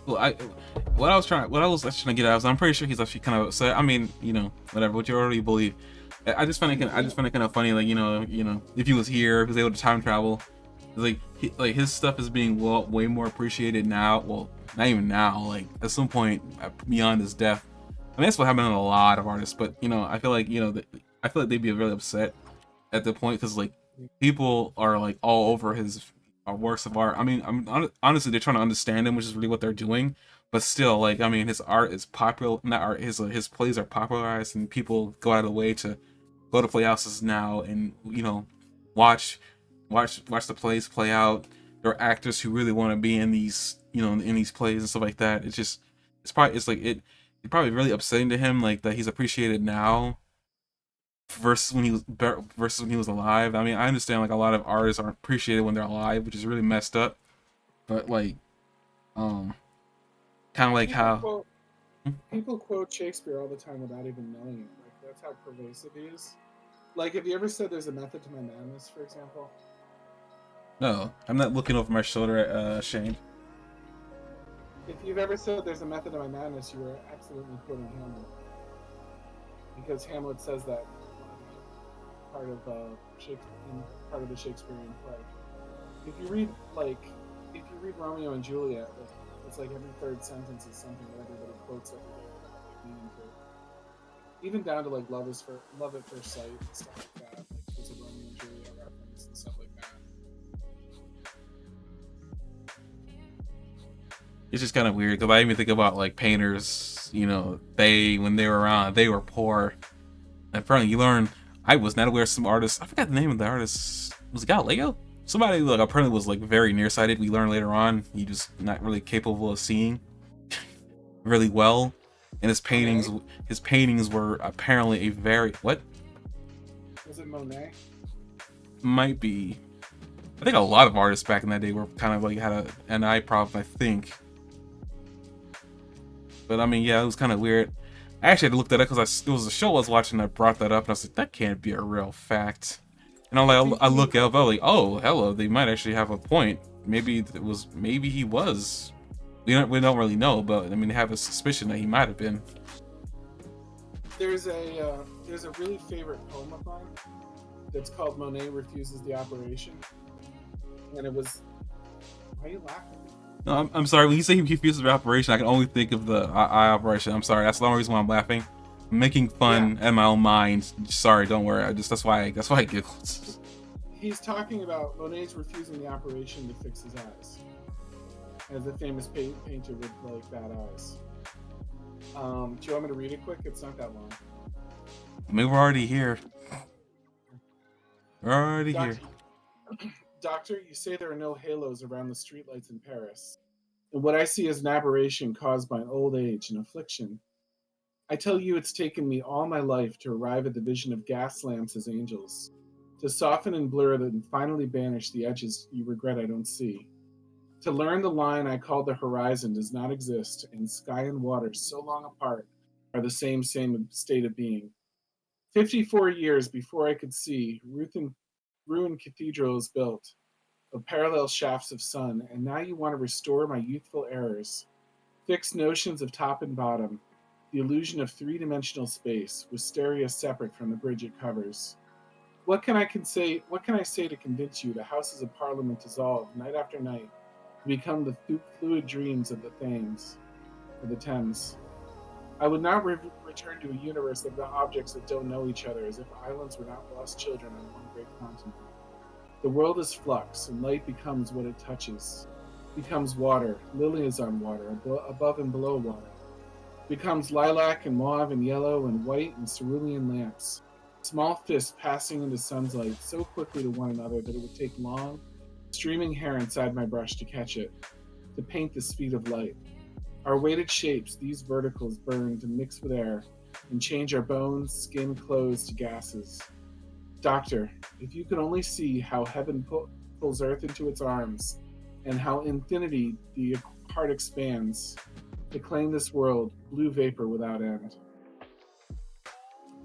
Well, what I was trying to get at was I'm pretty sure he's actually kind of upset. I mean, whatever, what you already believe. I just find it kind of funny, like if he was here, if he was able to time travel, it's like his stuff is being way more appreciated now. Well, not even now, like at some point beyond his death. I mean, that's what happened to a lot of artists, but I feel like I feel like they'd be really upset at the point because like people are like all over his works of art. I mean, honestly, they're trying to understand him, which is really what they're doing. But still, like, I mean, his art is popular. Not art. His plays are popularized, and people go out of the way to go to playhouses now and watch watch the plays play out. There are actors who really want to be in these in these plays and stuff like that. It's probably really upsetting to him, like, that he's appreciated now versus when he was alive. I mean, I understand like a lot of artists aren't appreciated when they're alive, which is really messed up. But like, um, kind of like People how. quote people quote Shakespeare all the time without even knowing it. Like that's how pervasive he is. Like, have you ever said there's a method to my madness, for example? No, I'm not looking over my shoulder at Shane. If you've ever said there's a method to my madness, you were absolutely quoting Hamlet, because Hamlet says that part of part of the Shakespearean play. If you read Romeo and Juliet, like, it's like every third sentence is something that everybody quotes every day without like meaning to. Even down to like love at first sight and stuff like that. Like there's a Romeo and Juliet reference and stuff like that. It's just kind of weird because I even think about like painters. When they were around, they were poor. And apparently, you learn. I was not aware of some artists. I forgot the name of the artist. Was it Galileo? Somebody like apparently was like very nearsighted. We learned later on he just not really capable of seeing really well. And his paintings were apparently a very what? Was it Monet? Might be. I think a lot of artists back in that day were kind of like had an eye problem, I think. But I mean, yeah, it was kind of weird. I actually had to look that up because it was a show I was watching that brought that up, and I was like, that can't be a real fact. And I look up, I'm like, oh, hello, they might actually have a point. Maybe he was. We don't really know, but I mean, they have a suspicion that he might have been. There's a really favorite poem of mine that's called Monet Refuses the Operation, and it was. Why are you laughing? No, I'm sorry. When you say he refuses the operation, I can only think of the eye operation. I'm sorry. That's the only reason why I'm laughing. I'm making fun in my own mind. Sorry, don't worry. That's why I giggled. He's talking about Monet's refusing the operation to fix his eyes, as a famous painter with like bad eyes. Do you want me to read it quick? It's not that long. I mean, we're already here. Here. Doctor, you say there are no halos around the streetlights in Paris, and what I see is an aberration caused by old age and affliction. I tell you, it's taken me all my life to arrive at the vision of gas lamps as angels, to soften and blur them and finally banish the edges you regret I don't see, to learn the line I call the horizon does not exist, and sky and water so long apart are the same state of being. 54 years before I could see, ruined cathedral is built of parallel shafts of sun, and now you want to restore my youthful errors. Fixed notions of top and bottom, the illusion of three-dimensional space, wisteria separate from the bridge it covers. What can I say to convince you the Houses of Parliament dissolve night after night to become the fluid dreams of the Thames, or the Thames? I would not return to a universe of the objects that don't know each other, as if islands were not lost children on one great continent. The world is flux, and light becomes what it touches. Becomes water, lilies on water, above and below water. Becomes lilac and mauve and yellow and white and cerulean lamps. small fists passing into sunlight so quickly to one another that it would take long, streaming hair inside my brush to catch it, to paint the speed of light. Our weighted shapes, these verticals burn to mix with air and change our bones, skin, clothes to gases. Doctor, if you could only see how heaven pulls earth into its arms, and how infinity the heart expands to claim this world, blue vapor without end.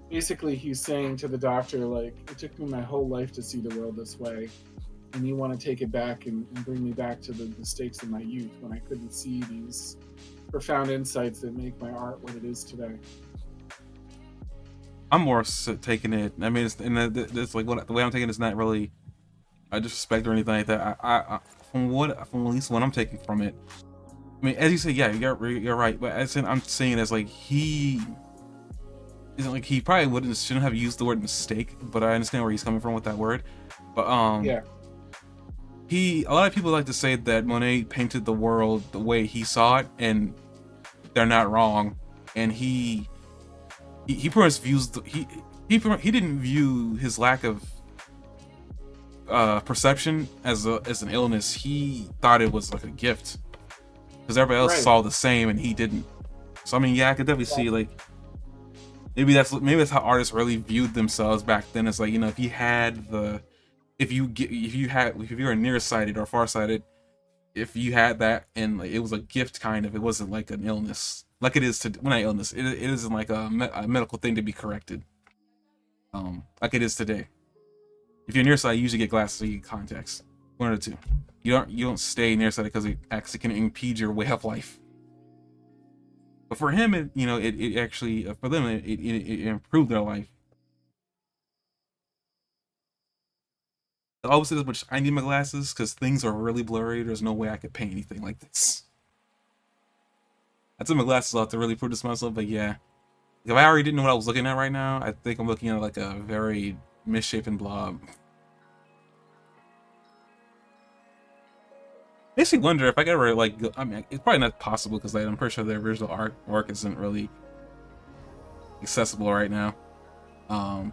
Basically, he's saying to the doctor, like, it took me my whole life to see the world this way, and you want to take it back and bring me back to the mistakes of my youth when I couldn't see these profound insights that make my art what it is today. I'm more taking it. I mean, it's like the way I'm taking it is not really a disrespect or anything like that. From at least what I'm taking from it. I mean, as you say, yeah, you're right. But I'm saying as like he isn't like he probably shouldn't have used the word mistake. But I understand where he's coming from with that word. But Yeah, a lot of people like to say that Monet painted the world the way he saw it, and they're not wrong. And he pretty much views he didn't view his lack of perception as an illness. He thought it was like a gift because everybody else right. saw the same and he didn't. So I mean, yeah, I could definitely see like maybe that's how artists really viewed themselves back then. It's like, you know, if you were nearsighted or farsighted, if you had that and like, it was a gift kind of, it wasn't like an illness like it is to well, not illness. It isn't like a medical thing to be corrected. Like it is today. If you're nearsighted, you usually get glasses or you get contacts. One or two. You don't stay nearsighted because it actually can impede your way of life. But for him, it actually for them it improved their life. I always say this, but I need my glasses because things are really blurry. There's no way I could paint anything like this. I took my glasses off to really prove this to myself, but yeah. If I already didn't know what I was looking at right now, I think I'm looking at like a very misshapen blob. Makes me wonder if I could ever like. I mean, it's probably not possible because like, I'm pretty sure the original artwork isn't really accessible right now. It'd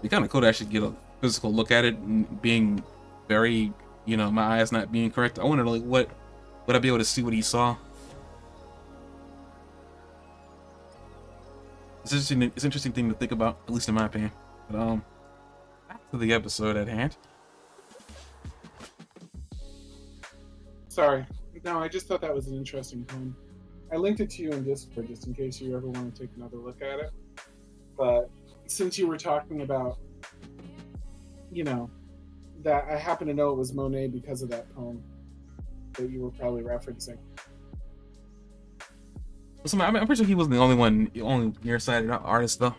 be kind of cool to actually get a physical look at it, and being very, my eyes not being correct. I wonder like what would I be able to see what he saw. It's interesting. It's an interesting thing to think about, at least in my opinion. But back to the episode at hand. Sorry. No, I just thought that was an interesting poem. I linked it to you in Discord just in case you ever want to take another look at it. But since you were talking about, that I happen to know it was Monet because of that poem that you were probably referencing. So I'm pretty sure he wasn't the only nearsighted artist though.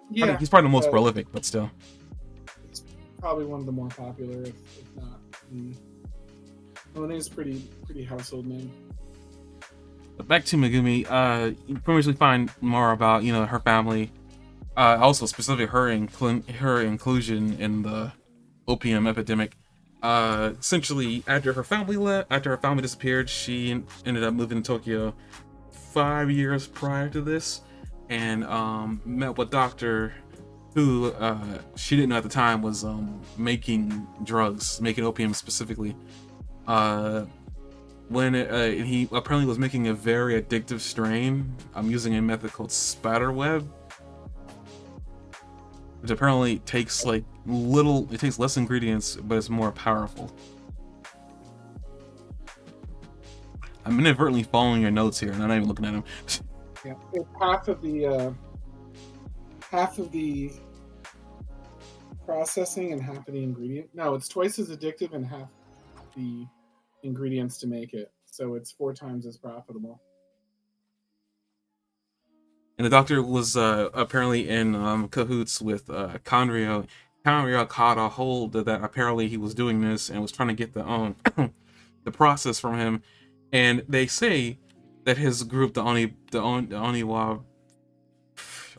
Yeah, he's probably the most prolific, but still. It's probably one of the more popular, if not. Monet's pretty household name. But back to Megumi, you pretty much find more about her family, also specifically her inclusion in the opium epidemic. Essentially, after her family disappeared, she ended up moving to Tokyo 5 years prior to this, and met with a doctor who she didn't know at the time was making opium specifically. When he apparently was making a very addictive strain. I'm using a method called spiderweb, which apparently takes it takes less ingredients, but it's more powerful. I'm inadvertently following your notes here, and I'm not even looking at them. Yeah, it's half of the processing and half of the ingredient. No, it's twice as addictive and half the ingredients to make it, so it's 4 times as profitable. And the doctor was apparently in cahoots with Conrio. Conrio caught a hold that apparently he was doing this and was trying to get the the process from him. And they say that his group, the Oniwa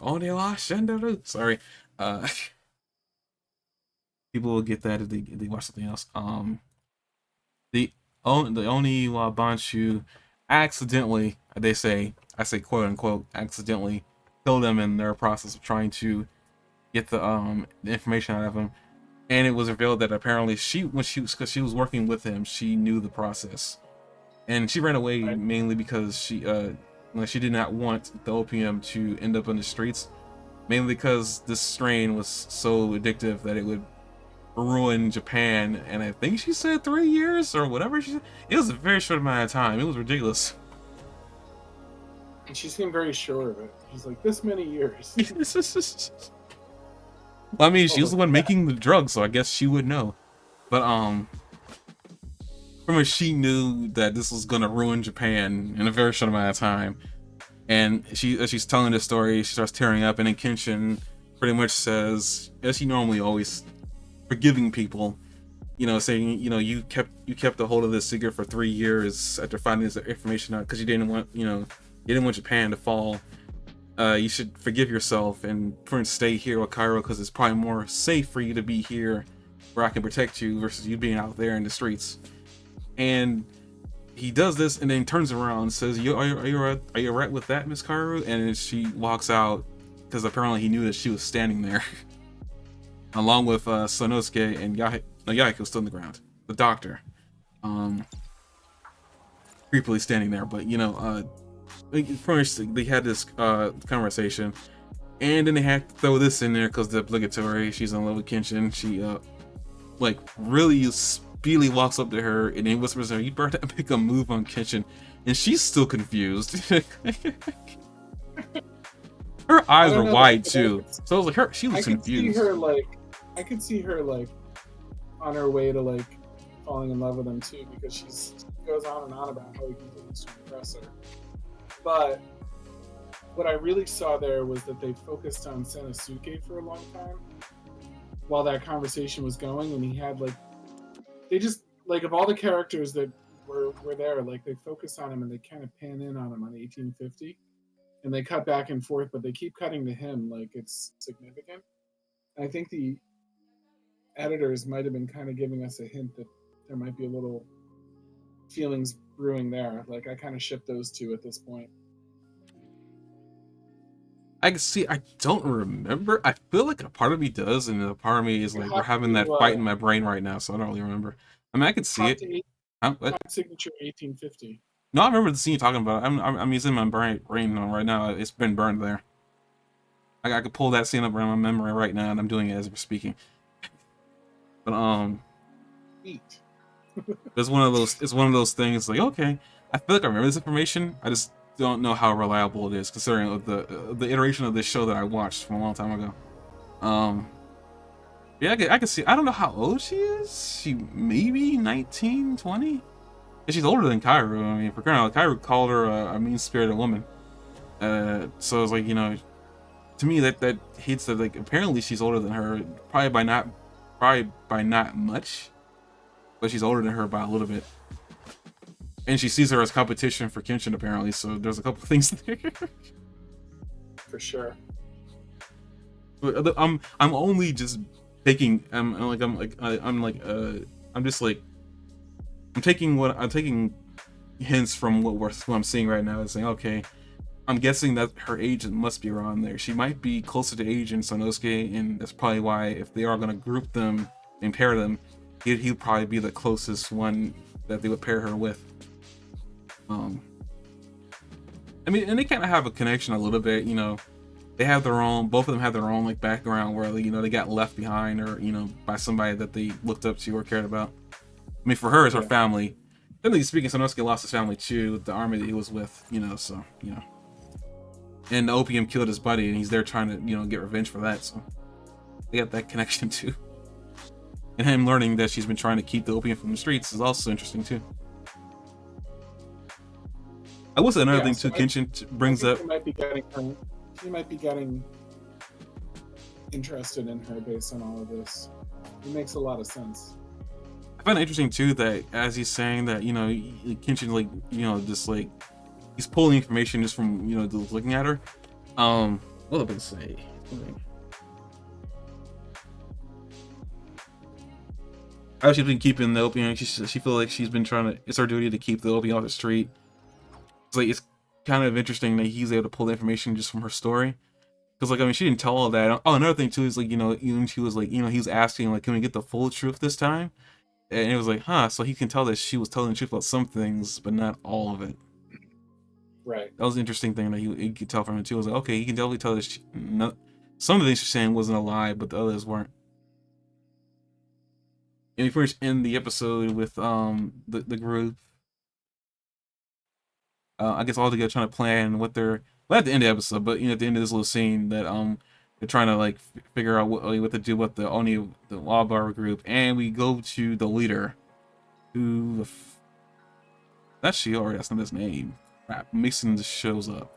Shendaru, sorry, people will get that if they watch something else. The Oniwa Banshu accidentally, I say quote unquote accidentally, killed him in their process of trying to get the information out of him. And it was revealed that apparently because she was working with him, she knew the process, and she ran away Right. mainly because she did not want the opium to end up in the streets, mainly because this strain was so addictive that it would ruin Japan. And I think she said 3 years or whatever she said. It was a very short amount of time. It was ridiculous. And she seemed very sure of it. She's like, this many years. Well, I mean, she was the one making the drug, so I guess she would know. But pretty much she knew that this was gonna ruin Japan in a very short amount of time. And as she's telling this story, she starts tearing up, and then Kenshin pretty much says, as he normally always, forgiving people, saying, you kept a hold of this secret for 3 years after finding this information out because you didn't want Japan to fall. You should forgive yourself and stay here with Cairo because it's probably more safe for you to be here where I can protect you versus you being out there in the streets. And he does this and then turns around and says, are you alright with that, Miss Cairo? And then she walks out because apparently he knew that she was standing there along with Sonosuke and Yahiko still on the ground, the doctor, creepily standing there. But first they had this conversation, and then they had to throw this in there because the obligatory. She's in love with Kenshin. She really speedily walks up to her and then whispers to her, "You better make a move on Kenshin," and she's still confused. Her eyes were wide too, so I was like, she was confused. I could see her on her way to falling in love with him too, because she goes on and on about how he continues to impress her. But what I really saw there was that they focused on Sanosuke for a long time while that conversation was going, and he had they just of all the characters that were there, they focus on him and they kind of pan in on him on 1850, and they cut back and forth, but they keep cutting to him like it's significant. And I think the editors might have been kind of giving us a hint that there might be a little feelings brewing there. I kind of ship those two at this point. I can see. I don't remember. I feel like a part of me does, and a part of me is we're having that fight in my brain right now, so I don't really remember. I mean, I could see it. Signature 1850. No, I remember the scene you're talking about. I'm using my brain right now. It's been burned there. I could pull that scene up around my memory right now, and I'm doing it as we're speaking. But it's one of those things. Okay, I feel like I remember this information. I just don't know how reliable it is, considering the iteration of this show that I watched from a long time ago. Yeah, I can see. I don't know how old she is. She maybe 19, 20. And she's older than Kaoru. I mean, for crying out loud, Kaoru called her a mean-spirited woman. So it's to me that hits that apparently she's older than her, probably by not much, but she's older than her by a little bit. And she sees her as competition for Kenshin apparently, so there's a couple things there. For sure. But I'm only just taking I'm taking hints from what I'm seeing right now and saying, okay, I'm guessing that her age must be around there. She might be closer to age in Sonosuke, and that's probably why if they are going to group them and pair them, he'd probably be the closest one that they would pair her with. I mean, and they kind of have a connection a little bit, they have their own, both of them have their own background where they got left behind or by somebody that they looked up to or cared about. I mean, for her, it's her family. Generally speaking, Sonosuke lost his family too, the army that he was with, so and the opium killed his buddy, and he's there trying to get revenge for that, so they got that connection too. And him learning that she's been trying to keep the opium from the streets is also interesting too. I will say another thing too. Kenshin brings up. He might be getting interested in her based on all of this. It makes a lot of sense. I find it interesting too that as he's saying that Kenshin just he's pulling information just from just looking at her. What was I about to say? How she's been keeping the opium. She feels like she's been trying to. It's her duty to keep the opium off the street. It's kind of interesting that he's able to pull the information just from her story. Because like I mean, she didn't tell all that. Oh, another thing too is like even she was like he was asking like, can we get the full truth this time? And it was like, huh. So he can tell that she was telling the truth about some things, but not all of it. Right. That was an interesting thing that he could tell from it too. It was like, okay, he can definitely tell that some of the things she's saying wasn't a lie, but the others weren't. And we finished end the episode with the group. I guess all together trying to plan what they're well, at the end of the episode, but at the end of this little scene that they're trying to like figure out what to do with the Wabar group, and we go to the leader, who that's Shiori. That's not his name. Crap, Mason just shows up.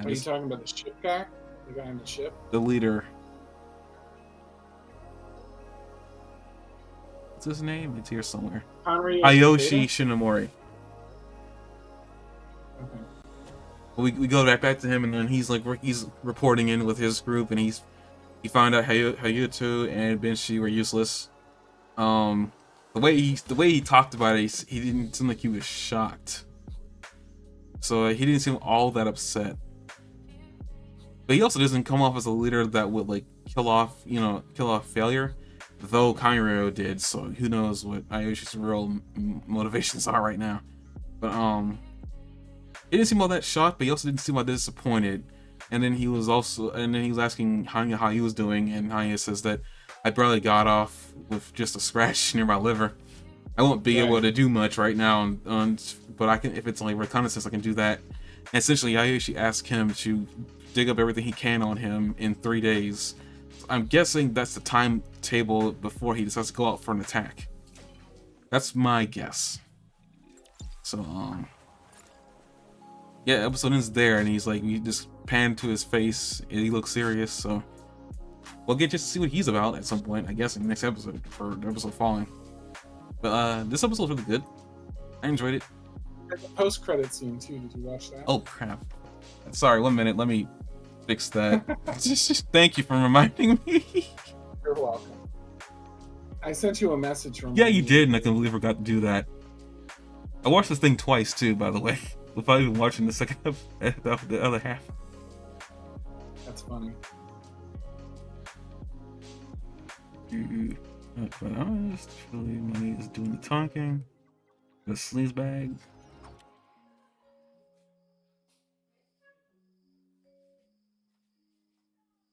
Are you talking about the ship guy? The guy on the ship? The leader. What's his name? It's here somewhere. Ayoshi Shinomori. Okay. We go back to him, and then he's reporting in with his group, and he found out Hayuto and Benshi were useless. The way he talked about it, he didn't seem like he was shocked. So he didn't seem all that upset. But he also doesn't come off as a leader that would like kill off failure, though Kairo did. So who knows what Ayoshi's real motivations are right now. But he didn't seem all that shocked, but he also didn't seem all that disappointed. And then he was asking Hanya how he was doing, and Hanya says that I barely got off with just a scratch near my liver. I won't be able to do much right now, but I can, if it's only reconnaissance, I can do that. And essentially, Ayoshi asked him to dig up everything he can on him in 3 days. So I'm guessing that's the timetable before he decides to go out for an attack. That's my guess. So, yeah, episode ends there, and he's like, we just pan to his face, and he looks serious, so we'll get just to see what he's about at some point, I guess, in the next episode, or the episode following. But this episode was really good. I enjoyed it. There's a post-credit scene, too. Did you watch that? Oh, crap. Sorry, 1 minute. Let me fix that. Thank you for reminding me. You're welcome. I sent you a message from... Yeah, you did, and I completely forgot to do that. I watched this thing twice, too, by the way. Without even watching the second the other half. That's funny. But honest, really, money is doing the talking. The sleaze bag.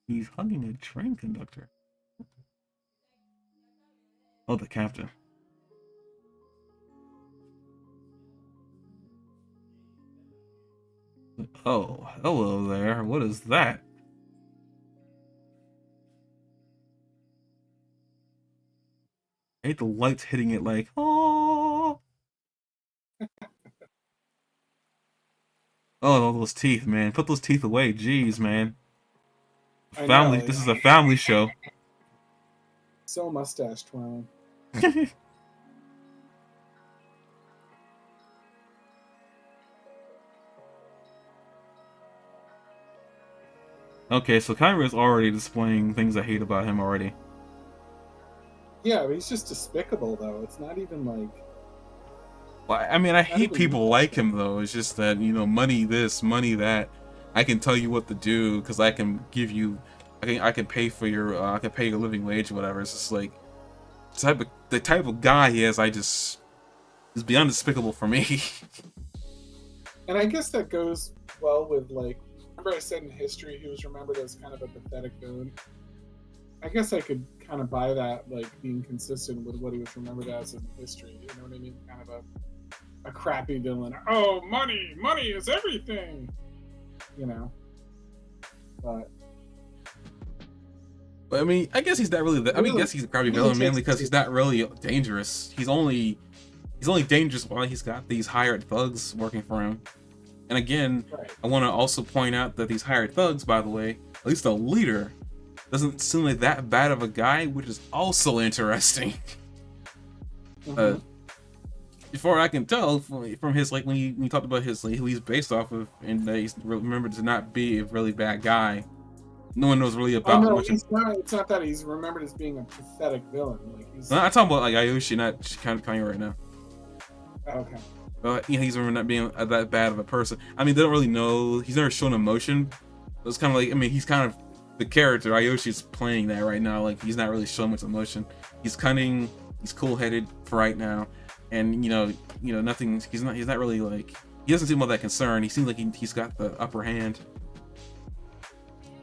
He's hugging a train conductor. Oh, the captain. Oh, hello there. What is that? I hate the lights hitting it like, oh. Oh, those teeth, man. Put those teeth away. Jeez, man. Family. This is a family show. So mustache twirling. Okay, so Kyra is already displaying things I hate about him already. Yeah, but he's just despicable, though. It's not even like... Well, I mean, I hate people like him, though. It's just that, money this, money that. I can tell you what to do because I can give you... I can pay for your... I can pay your living wage or whatever. It's just like... The type of guy he is, is beyond despicable for me. And I guess that goes well with, like... Remember I said in history he was remembered as kind of a pathetic villain? I guess I could kind of buy that, like, being consistent with what he was remembered as in history. You know what I mean? Kind of a crappy villain. Oh, money! Money is everything! But I mean, I guess he's not really... I guess he's a crappy villain mainly because he's not really dangerous. He's only dangerous while he's got these hired thugs working for him. And again, I want to also point out that these hired thugs, by the way, at least the leader, doesn't seem like that bad of a guy, which is also interesting. Before I can tell from his, like, when he talked about his, like, who he's based off of, and that he's remembered to not be a really bad guy. No one knows really about much. It's not that he's remembered as being a pathetic villain. Like, he's... I'm talking about like Ayoshi, not Kanye right now. Okay. he's not being that bad of a person. I mean, they don't really know. He's never shown emotion. It's kind of like, I mean, he's kind of the character. Ayoshi's playing that right now. Like, he's not really showing much emotion. He's cunning. He's cool-headed for right now, and nothing. He's not really like. He doesn't seem all that concerned. He seems like he's got the upper hand.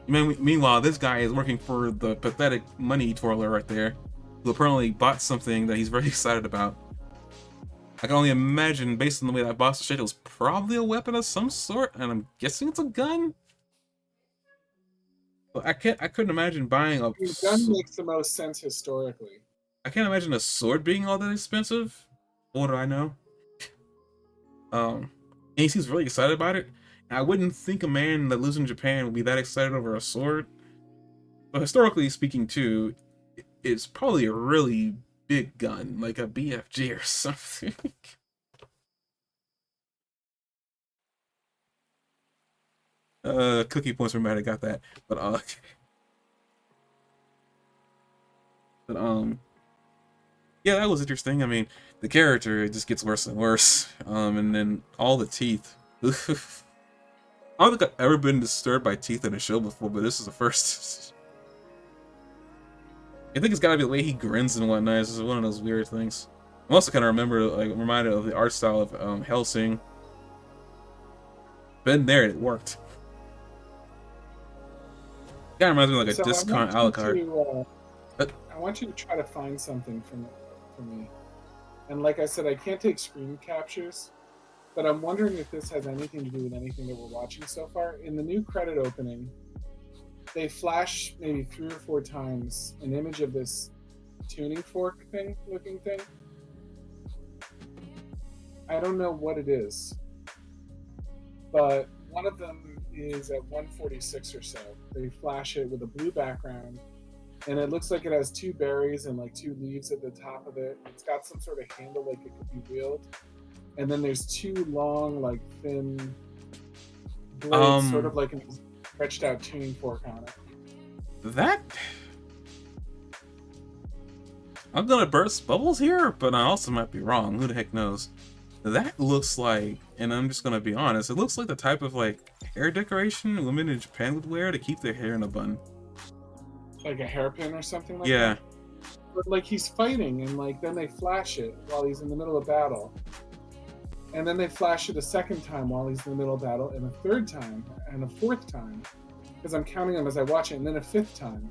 Meanwhile, this guy is working for the pathetic money twirler right there, who apparently bought something that he's very excited about. I can only imagine, based on the way that box was shaped, it was probably a weapon of some sort, and I'm guessing it's a gun. But I couldn't imagine buying a gun makes the most sense historically. I can't imagine a sword being all that expensive. What do I know? And he seems really excited about it. And I wouldn't think a man that lives in Japan would be that excited over a sword. But historically speaking, too, it's probably a really big gun, like a BFG or something. Cookie points for Matt, I got that. But yeah, that was interesting. I mean, the character, it just gets worse and worse. And then all the teeth. I don't think I've ever been disturbed by teeth in a show before, but this is the first. I think it's gotta be the way he grins and whatnot. It's just one of those weird things. I'm also kind of reminded of the art style of Hellsing. Been there, it worked. Kind of reminds me of like a discount Alucard. I want you to try to find something for me. And like I said, I can't take screen captures, but I'm wondering if this has anything to do with anything that we're watching so far. In the new credit opening, they flash maybe 3 or 4 times an image of this tuning fork looking thing. I don't know what it is, but one of them is at 146 or so. They flash it with a blue background, and it looks like it has 2 berries and like 2 leaves at the top of it. It's got some sort of handle like it could be wheeled, and then there's 2 long, like thin blades, sort of like a stretched out tuning fork on it. I'm gonna burst bubbles here, but I also might be wrong. Who the heck knows? That looks like, and I'm just gonna be honest, it looks like the type of like hair decoration women in Japan would wear to keep their hair in a bun. Like a hairpin or something like that? Yeah. But like he's fighting, and like then they flash it while he's in the middle of battle. And then they flash it a second time while he's in the middle of battle, and a third time, and a fourth time. Because I'm counting them as I watch it, and then a 5th time.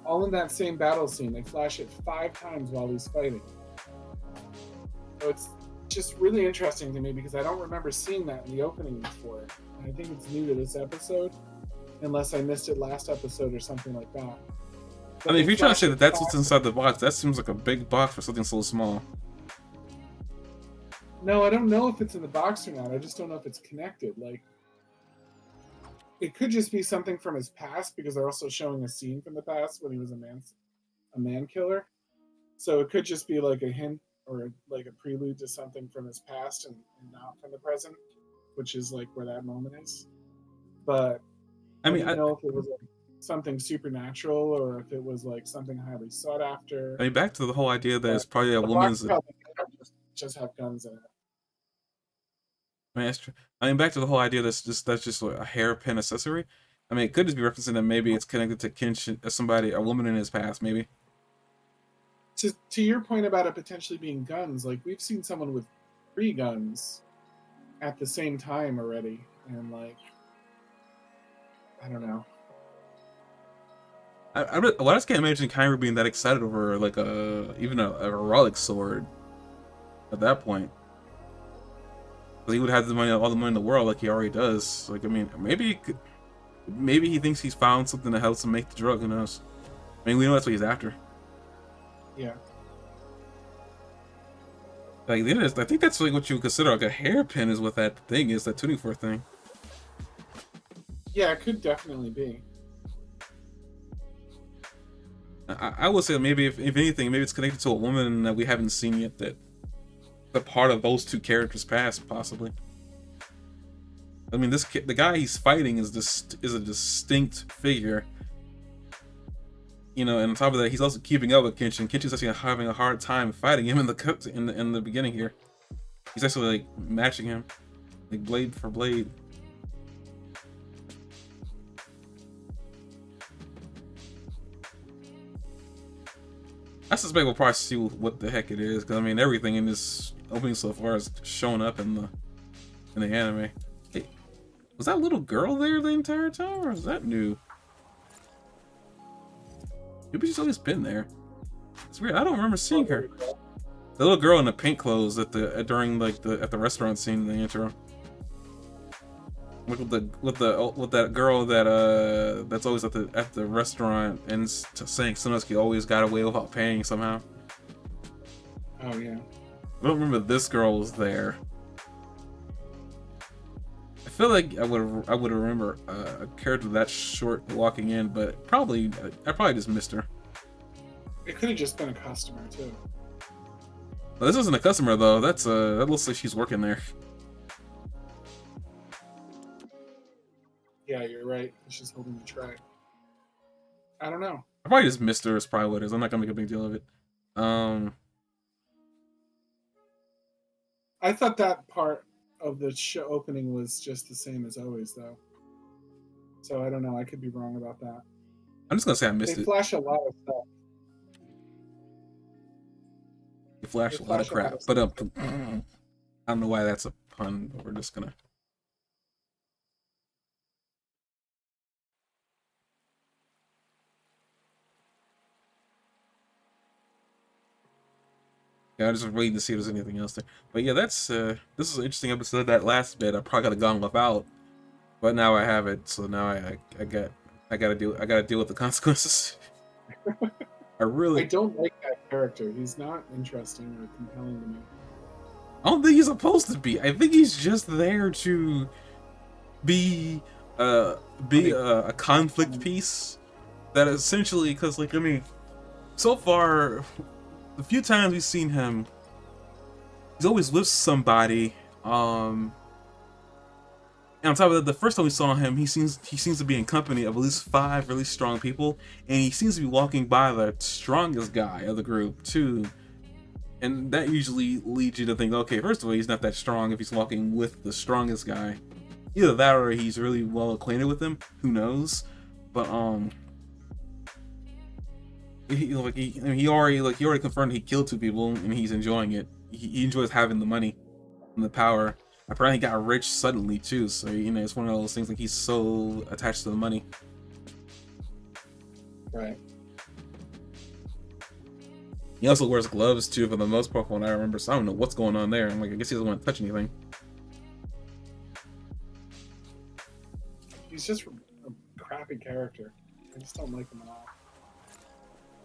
All in that same battle scene. They flash it 5 times while he's fighting. So it's just really interesting to me because I don't remember seeing that in the opening before. And I think it's new to this episode, unless I missed it last episode or something like that. But I mean, if you're trying to say that that's what's inside the box, that seems like a big box for something so small. No, I don't know if it's in the box or not. I just don't know if it's connected. Like, it could just be something from his past because they're also showing a scene from the past when he was a man killer. So it could just be like a hint or like a prelude to something from his past and not from the present, which is like where that moment is. But I don't know if it was like something supernatural or if it was like something highly sought after. I mean, back to the whole idea that it's probably a woman's. Just have guns in it. I mean, back to the whole idea that's just a hairpin accessory. I mean, it could just be referencing that maybe it's connected to Kenshin, a woman in his past, maybe. To your point about it potentially being guns, like we've seen someone with 3 guns at the same time already, and like I don't know. I just can't imagine Kyrie being that excited over like even a heroic sword at that point. He would have all the money in the world, like he already does. Like, I mean, maybe he thinks he's found something that helps him make the drug. Who knows? I mean, we know that's what he's after. Yeah. Like, I think that's like what you would consider like a hairpin is what that thing is, that tuning fork thing. Yeah, it could definitely be. I would say maybe if anything, maybe it's connected to a woman that we haven't seen yet that. The part of those 2 characters past, possibly. I mean, the guy he's fighting is a distinct figure. And on top of that, he's also keeping up with Kenshin. Kenshin's actually having a hard time fighting him in the beginning here. He's actually like matching him, like blade for blade. I suspect we'll probably see what the heck it is, because I mean everything in this opening so far is showing up in the anime. Hey, was that little girl there the entire time, or is that new? Maybe she's always been there. It's weird. I don't remember seeing her. The little girl in the pink clothes at the during like the restaurant scene in the intro. With that girl that's always at the restaurant and saying Sanosuke always got away without paying somehow. Oh yeah. I don't remember this girl was there. I feel like I would remember a character that short walking in, but I probably just missed her. It could have just been a customer too. Well, this isn't a customer though. That looks like she's working there. Yeah, you're right. She's holding the tray. I don't know. I probably just missed her. Is probably what it is. I'm not gonna make a big deal of it. I thought that part of the show opening was just the same as always, though. So I don't know. I could be wrong about that. I'm just gonna say I missed it. They flash a lot of stuff. They flash a lot of crap, but I don't know why that's a pun. But we're just gonna. Yeah, I'm just waiting to see if there's anything else there. But yeah, this is an interesting episode. That last bit, I probably could have gone without, but now I have it, so now I gotta deal with the consequences. I don't like that character. He's not interesting or compelling to me. I don't think he's supposed to be. I think he's just there to be a conflict piece that essentially, because like I mean, so far, the few times we've seen him, he's always with somebody. And on top of that, the first time we saw him, he seems to be in company of at least 5 really strong people, and he seems to be walking by the strongest guy of the group too. And that usually leads you to think, okay, first of all, he's not that strong if he's walking with the strongest guy. Either that or he's really well acquainted with him. Who knows? But he already confirmed he killed 2 people and he's enjoying it. He enjoys having the money and the power. Apparently he got rich suddenly too, so it's one of those things like he's so attached to the money. Right. He also wears gloves too for the most part when I remember, so I don't know what's going on there. I'm like, I guess he doesn't want to touch anything. He's just a crappy character. I just don't like him at all.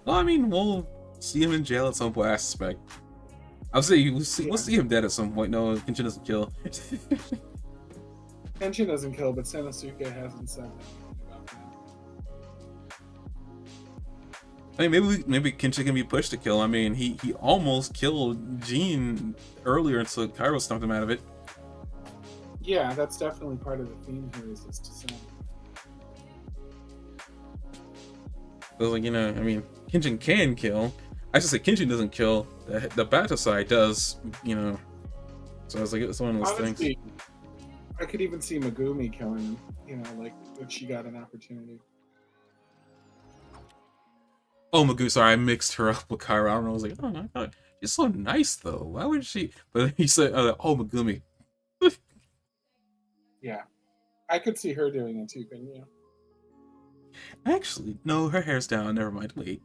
Well, I mean, we'll see him in jail at some point, I suspect. I'll say we'll see him dead at some point. No, Kenshin doesn't kill. Kenshin doesn't kill, but Sanosuke hasn't said anything about that. I mean, maybe Kenshin can be pushed to kill. I mean, he almost killed Jean earlier until Cairo stumped him out of it. Yeah, that's definitely part of the theme here, is to say. So like, I mean, Kenshin can kill. I should say Kenshin doesn't kill. The battle side does, So it's like it's one of those Honestly, things. I could even see Megumi killing him. Like if she got an opportunity. Oh, Magoo, sorry, I mixed her up with Kyra. I don't know. I was like, oh my god, she's so nice though. Why would she? But he said, oh, Megumi. Yeah, I could see her doing it too, couldn't you? Actually, no, her hair's down. Never mind. Wait.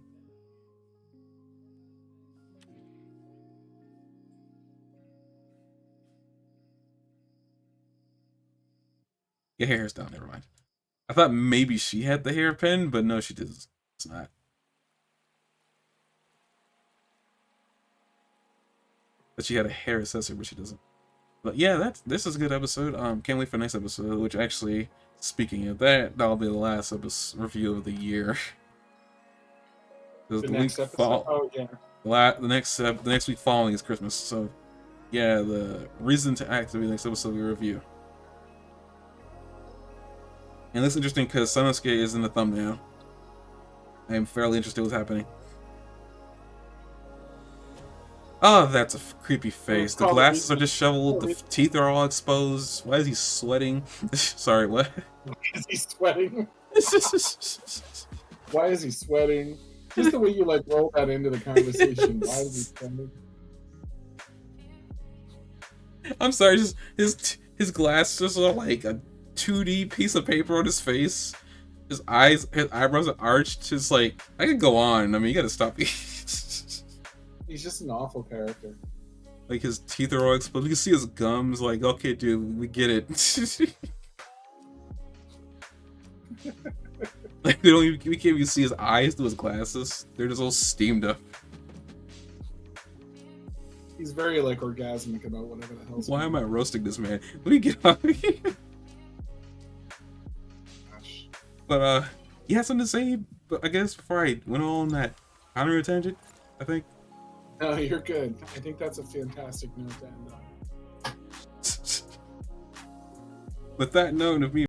Your hair's down. Never mind. I thought maybe she had the hairpin, but no, she doesn't. It's not. But she had a hair accessory, but she doesn't. But yeah, this is a good episode. Can't wait for the next episode. Which actually, speaking of that, that'll be the last review of the year. The next episode. Oh yeah. The next week following is Christmas, so yeah, the reason to act will be the next episode we review. And it's interesting because Sanosuke is in the thumbnail. I am fairly interested in what's happening. Oh, that's a creepy And face. it's The called a glasses are reason. disheveled. The teeth are all exposed. Why is he sweating? Sorry, what? Is he sweating? Why is he sweating? Just the way you like roll that into the conversation. Why is he sweating? I'm sorry, just his glasses are like a 2D piece of paper on his face. His eyebrows are arched. Just like I could go on. I mean, you gotta stop me. He's just an awful character. Like his teeth are all exposed. You can see his gums. Like, okay, dude, we get it. Like we can't even see his eyes through his glasses. They're just all steamed up. He's very like orgasmic about whatever the hell's Why going am I on. roasting this man? Let me get out of here. Gosh. But you had something to say, but I guess before I went on that anime tangent, I think. No, you're good. I think that's a fantastic note to end on. With that note of me